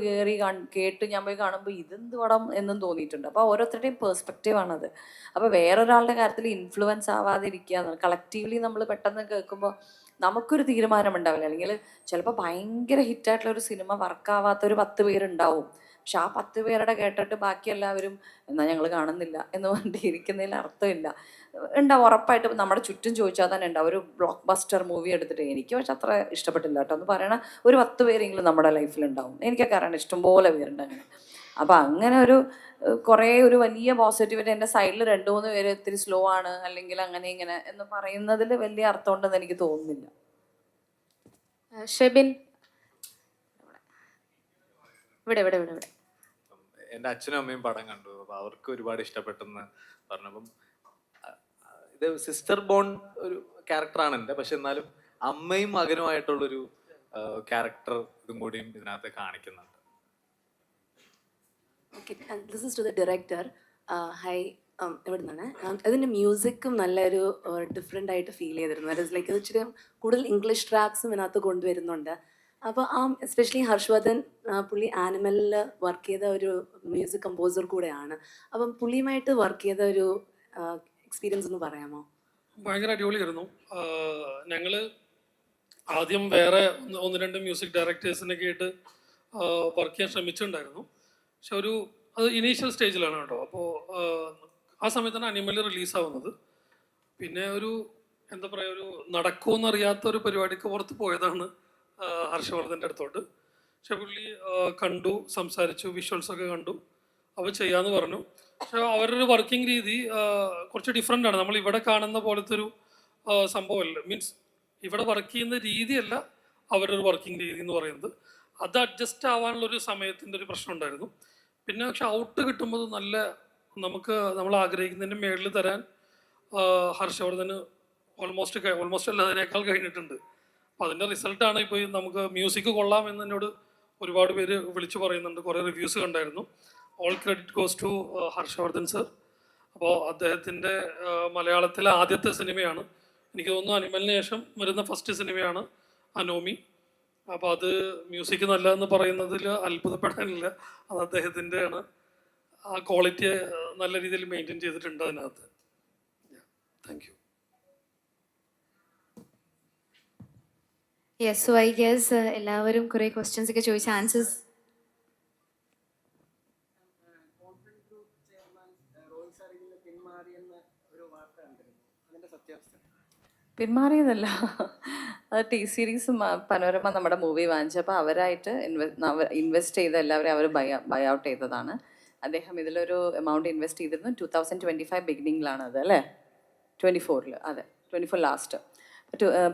കേട്ട് ഞാൻ പോയി കാണുമ്പോൾ ഇതെന്ത് പടം എന്നും തോന്നിയിട്ടുണ്ട്. അപ്പോൾ ഓരോരുത്തരുടെയും പേഴ്സ്പെക്റ്റീവാണത്. അപ്പോൾ വേറൊരാളുടെ കാര്യത്തിൽ ഇൻഫ്ലുവൻസ് ആവാതിരിക്കുക എന്നുള്ളത്. കളക്റ്റീവ്ലി നമ്മൾ പെട്ടെന്ന് കേൾക്കുമ്പോൾ നമുക്കൊരു തീരുമാനം ഉണ്ടാവില്ല. അല്ലെങ്കിൽ ചിലപ്പോൾ ഭയങ്കര ഹിറ്റായിട്ടുള്ള ഒരു സിനിമ വർക്കാവാത്തൊരു 10 പേരുണ്ടാവും. പക്ഷെ ആ 10 പേരുടെ കേട്ടിട്ട് ബാക്കി എല്ലാവരും എന്നാൽ ഞങ്ങൾ കാണുന്നില്ല എന്ന് പറഞ്ഞിട്ട് ഇരിക്കുന്നതിൽ അർത്ഥമില്ല. ഉണ്ടാവും, ഉറപ്പായിട്ടും നമ്മുടെ ചുറ്റും ചോദിച്ചാൽ തന്നെ ഉണ്ടാവും. ഒരു ബ്ലോക്ക് ബസ്റ്റർ മൂവി എടുത്തിട്ട് എനിക്ക് പക്ഷെ അത്ര ഇഷ്ടപ്പെട്ടില്ല കേട്ടോ എന്ന് പറയണ ഒരു 10 പേരെങ്കിലും നമ്മുടെ ലൈഫിലുണ്ടാവും. എനിക്കൊക്കെ അറിയണം, ഇഷ്ടംപോലെ പേരുണ്ട് അങ്ങനെ. അപ്പം അങ്ങനെ കുറേ ഒരു വലിയ പോസിറ്റിവിറ്റി എൻ്റെ സൈഡിൽ 2-3 പേര് ഇത്തിരി സ്ലോ ആണ് അല്ലെങ്കിൽ അങ്ങനെ ഇങ്ങനെ എന്ന് പറയുന്നതിൽ വലിയ അർത്ഥമുണ്ടെന്ന് എനിക്ക് തോന്നുന്നില്ല. ഷെബിൻ, ഇവിടെ ഇവിടെ ഇവിടെ ഇവിടെ. എൻ്റെ അച്ഛനും അമ്മയും പടം കണ്ടു. അപ്പോൾ അവർക്ക് ഒരുപാട് ഇഷ്ടപ്പെട്ടെന്ന് പറഞ്ഞപ്പം ഇത് സിസ്റ്റർ ബോൺ ഒരു ക്യാരക്ടറാണ് എൻ്റെ. പക്ഷെ എന്നാലും അമ്മയും മകനുമായിട്ടുള്ളൊരു ക്യാരക്ടർ ഇതും കൂടിയും ഇതിനകത്ത് കാണിക്കുന്നുണ്ട്. Okay, this is to the director. Hi, ഇവിടെ നിന്നാണ്. അതിൻ്റെ മ്യൂസിക്കും നല്ലൊരു ഡിഫറെൻ്റ് ആയിട്ട് ഫീൽ ചെയ്തിരുന്നു. ദാറ്റ് ഇസ് ലൈക്ക് ഇച്ചിരി കൂടുതൽ ഇംഗ്ലീഷ് ട്രാക്സും ഇതിനകത്ത് കൊണ്ടുവരുന്നുണ്ട്. അപ്പോൾ എസ്പെഷ്യലി ഹർഷവർദ്ധൻ പുള്ളി ആനിമലിൽ വർക്ക് ചെയ്ത ഒരു മ്യൂസിക് കമ്പോസർ കൂടെയാണ്. അപ്പം പുള്ളിയുമായിട്ട് വർക്ക് ചെയ്ത ഒരു എക്സ്പീരിയൻസ് ഒന്ന് പറയാമോ? ഭയങ്കര അടിപൊളിയായിരുന്നു. ഞങ്ങൾ ആദ്യം വേറെ 1-2 മ്യൂസിക് ഡയറക്ടേഴ്സിനൊക്കെ ആയിട്ട് വർക്ക് ചെയ്യാൻ ശ്രമിച്ചിട്ടുണ്ടായിരുന്നു. പക്ഷെ അത് ഇനീഷ്യൽ സ്റ്റേജിലാണ് കേട്ടോ. അപ്പോൾ ആ സമയത്താണ് അനിമൽ റിലീസാവുന്നത്. പിന്നെ എന്താ പറയുക, നടക്കുമെന്നറിയാത്ത ഒരു പരിപാടിക്ക് പുറത്ത് പോയതാണ് ഹർഷവർദ്ധൻ്റെ അടുത്തോട്ട്. പക്ഷെ പുള്ളി കണ്ടു, സംസാരിച്ചു, വിഷ്വൽസ് ഒക്കെ കണ്ടു, അവർ ചെയ്യാമെന്ന് പറഞ്ഞു. പക്ഷെ അവരുടെ വർക്കിംഗ് രീതി കുറച്ച് ഡിഫറെൻ്റ് ആണ്. നമ്മൾ ഇവിടെ കാണുന്ന പോലത്തെ ഒരു സംഭവമല്ല. മീൻസ് ഇവിടെ വർക്ക് ചെയ്യുന്ന രീതിയല്ല അവരുടെ ഒരു വർക്കിംഗ് രീതി എന്ന് പറയുന്നത്. അത് അഡ്ജസ്റ്റ് ആവാനുള്ളൊരു സമയത്തിൻ്റെ ഒരു പ്രശ്നം ഉണ്ടായിരുന്നു. പിന്നെ പക്ഷെ ഔട്ട് കിട്ടുമ്പോൾ നല്ല നമുക്ക് നമ്മൾ ആഗ്രഹിക്കുന്നതിൻ്റെ മേളിൽ തരാൻ ഹർഷവർദ്ധന് ഓൾമോസ്റ്റ് അല്ല അതിനേക്കാൾ കഴിഞ്ഞിട്ടുണ്ട്. അപ്പോൾ അതിൻ്റെ റിസൾട്ടാണ് ഇപ്പോൾ നമുക്ക് മ്യൂസിക് കൊള്ളാമെന്ന് എന്നോട് ഒരുപാട് പേര് വിളിച്ചു പറയുന്നുണ്ട്. കുറേ റിവ്യൂസ് കണ്ടായിരുന്നു. All credit goes to Harshavardhan sir. അപ്പോൾ അദ്ദേഹത്തിൻ്റെ മലയാളത്തിലെ ആദ്യത്തെ സിനിമയാണ്, എനിക്ക് തോന്നുന്നു അനിമലിന് ശേഷം വരുന്ന ഫസ്റ്റ് സിനിമയാണ് അനോമി. അപ്പോൾ അത് മ്യൂസിക് നല്ലതെന്ന് പറയുന്നതിൽ അത്ഭുതപ്പെടാനില്ല. അത് അദ്ദേഹത്തിൻ്റെ ആണ്. ആ ക്വാളിറ്റിയെ നല്ല രീതിയിൽ മെയിൻറ്റെയിൻ ചെയ്തിട്ടുണ്ട് അതിനകത്ത്. Thank you. Yes, so I guess എല്ലാവരും കുറേ ക്വസ്റ്റ്യൻസ് ഒക്കെ ചോദിച്ച ആൻസേഴ്സ്. പിന്മാറിയതല്ല, അത് ടി സീരീസും പനോരമ നമ്മുടെ മൂവി വാങ്ങിച്ചപ്പോൾ അവരായിട്ട് ഇൻവെസ്റ്റ് ചെയ്ത എല്ലാവരും അവർ ബൈ ഔട്ട് ചെയ്തതാണ്. അദ്ദേഹം ഇതിലൊരു എമൗണ്ട് ഇൻവെസ്റ്റ് ചെയ്തിരുന്നു 2025 ബിഗിനിങ്ങിലാണ് അത്, അല്ലേ? 24 അതെ, 24 ലാസ്റ്റ്.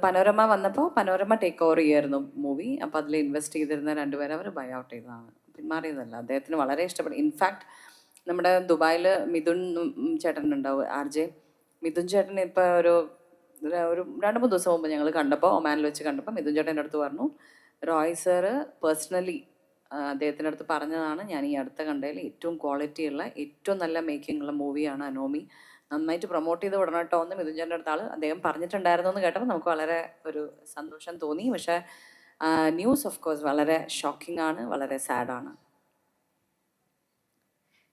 പനോരമ വന്നപ്പോൾ പനോരമ ടേക്ക് ഓവർ ചെയ്യായിരുന്നു മൂവി. അപ്പോൾ അതിൽ ഇൻവെസ്റ്റ് ചെയ്തിരുന്ന രണ്ടുപേരെ അവർ ബൈ ഔട്ട് ചെയ്തതാണ്, പിന്മാറിയതല്ല. അദ്ദേഹത്തിന് വളരെ ഇഷ്ടപ്പെട്ടു. ഇൻഫാക്ട് നമ്മുടെ ദുബായിൽ മിഥുൻ ചേട്ടനുണ്ടാവും, RJ മിഥുൻ ചേട്ടൻ ഇപ്പോൾ ഒരു 2-3 ദിവസം മുമ്പ് ഞങ്ങൾ കണ്ടപ്പോൾ, ഒമാനിൽ വെച്ച് കണ്ടപ്പോൾ മിഥുൻ ചേട്ടൻ്റെ അടുത്ത് പറഞ്ഞു, റോയ് സാറ് പേഴ്സണലി അദ്ദേഹത്തിൻ്റെ അടുത്ത് പറഞ്ഞതാണ്, ഞാൻ ഈ അടുത്ത കണ്ടതിൽ ഏറ്റവും ക്വാളിറ്റിയുള്ള ഏറ്റവും നല്ല മേക്കിംഗ് ഉള്ള മൂവിയാണ് അനോമി, നന്നായിട്ട് പ്രൊമോട്ട് ചെയ്ത് വിടണം കേട്ടോ എന്ന് മിഥുൻ ചേട്ടൻ്റെ അടുത്ത് അദ്ദേഹം പറഞ്ഞിട്ടുണ്ടായിരുന്നു എന്ന് കേട്ടപ്പോൾ നമുക്ക് വളരെ ഒരു സന്തോഷം തോന്നി. പക്ഷേ ന്യൂസ് ഓഫ് കോഴ്സ് വളരെ ഷോക്കിംഗ് ആണ്, വളരെ സാഡാണ്.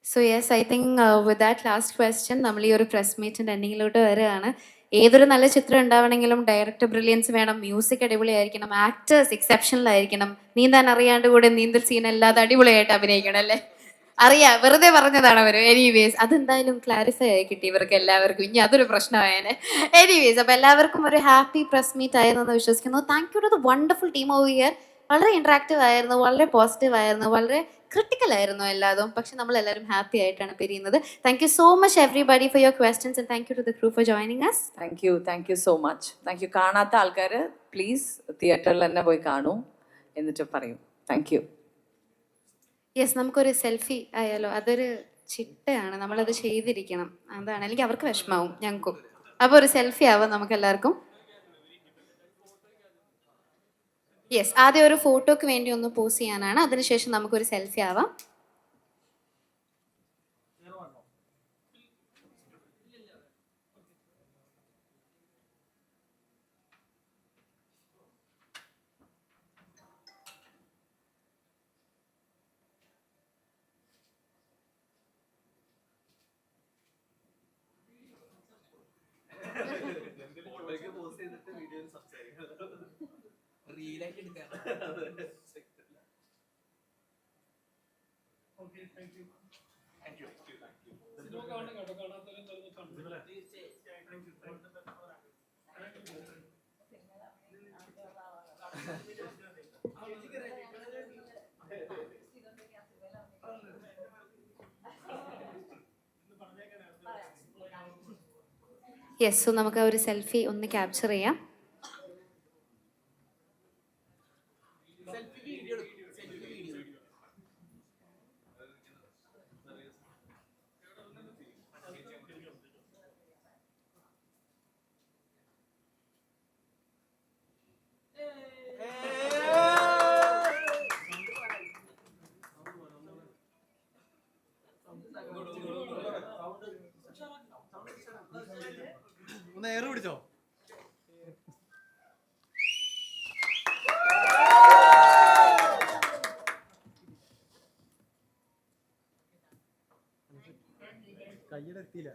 So yes, I think with that last question നമ്മൾ ഈ ഒരു പ്രസ് മീറ്റിൻ്റെ എൻഡിങ്ങിലോട്ട് വരികയാണ്. ഏതൊരു നല്ല ചിത്രം ഉണ്ടാവണമെങ്കിലും ഡയറക്ടർ ബ്രില്യൻസ് വേണം, മ്യൂസിക് അടിപൊളിയായിരിക്കണം, ആക്ടേഴ്സ് എക്സെപ്ഷണൽ ആയിരിക്കണം, നീന്താൻ അറിയാണ്ട് കൂടെ നീന്തൽ സീൻ അല്ലാതെ അടിപൊളിയായിട്ട് അഭിനയിക്കണം, അല്ലേ? അറിയാം, വെറുതെ പറഞ്ഞതാണ് അവർ. എനിവേസ്, അതെന്തായാലും ക്ലാരിഫൈ ആയി കിട്ടി ഇവർക്ക് എല്ലാവർക്കും. ഇനി അതൊരു പ്രശ്നമായേനെ. എനിവേസ്, അപ്പോൾ എല്ലാവർക്കും ഒരു ഹാപ്പി പ്രസ് മീറ്റ് ആയിരുന്നെന്ന് വിശ്വസിക്കുന്നു. Thank you to the wonderful team over here. വളരെ ഇൻട്രാക്റ്റീവ് ആയിരുന്നു, വളരെ പോസിറ്റീവ് ആയിരുന്നു, വളരെ ക്രിട്ടിക്കൽ ആയിരുന്നു എല്ലാതും. പക്ഷെ നമ്മളെല്ലാവരും ഹാപ്പി ആയിട്ടാണ് പിരിയുന്നത്. Thank you so much everybody for your questions and thank you to the crew for joining us. Thank you so much. Thank you. കാണാത്ത ആൾക്കാർ പ്ലീസ് തിയേറ്ററിൽ തന്നെ പോയി കാണൂ, എന്നിട്ട് പറയും. Thank you. യെസ്, നമുക്കൊരു സെൽഫി ആയാലോ? അതൊരു ചിട്ടയാണ്, നമ്മളത് ചെയ്തിരിക്കണം. അതാണ്, അല്ലെങ്കിൽ അവർക്ക് വിഷമാവും, ഞങ്ങൾക്കും. അപ്പോൾ ഒരു സെൽഫി ആവാം നമുക്ക് എല്ലാവർക്കും. യെസ്, ആദ്യം ഒരു ഫോട്ടോക്ക് വേണ്ടി ഒന്ന് പോസ് ചെയ്യാനാണ്, അതിനുശേഷം നമുക്കൊരു സെൽഫി ആവാം. യെസ്, സോ നമുക്ക് ആ ഒരു സെൽഫി ഒന്ന് ക്യാപ്ചർ ചെയ്യാം. ഒന്ന് എയർ പിടിച്ചോ. കയ്യിലെത്തിയില്ല.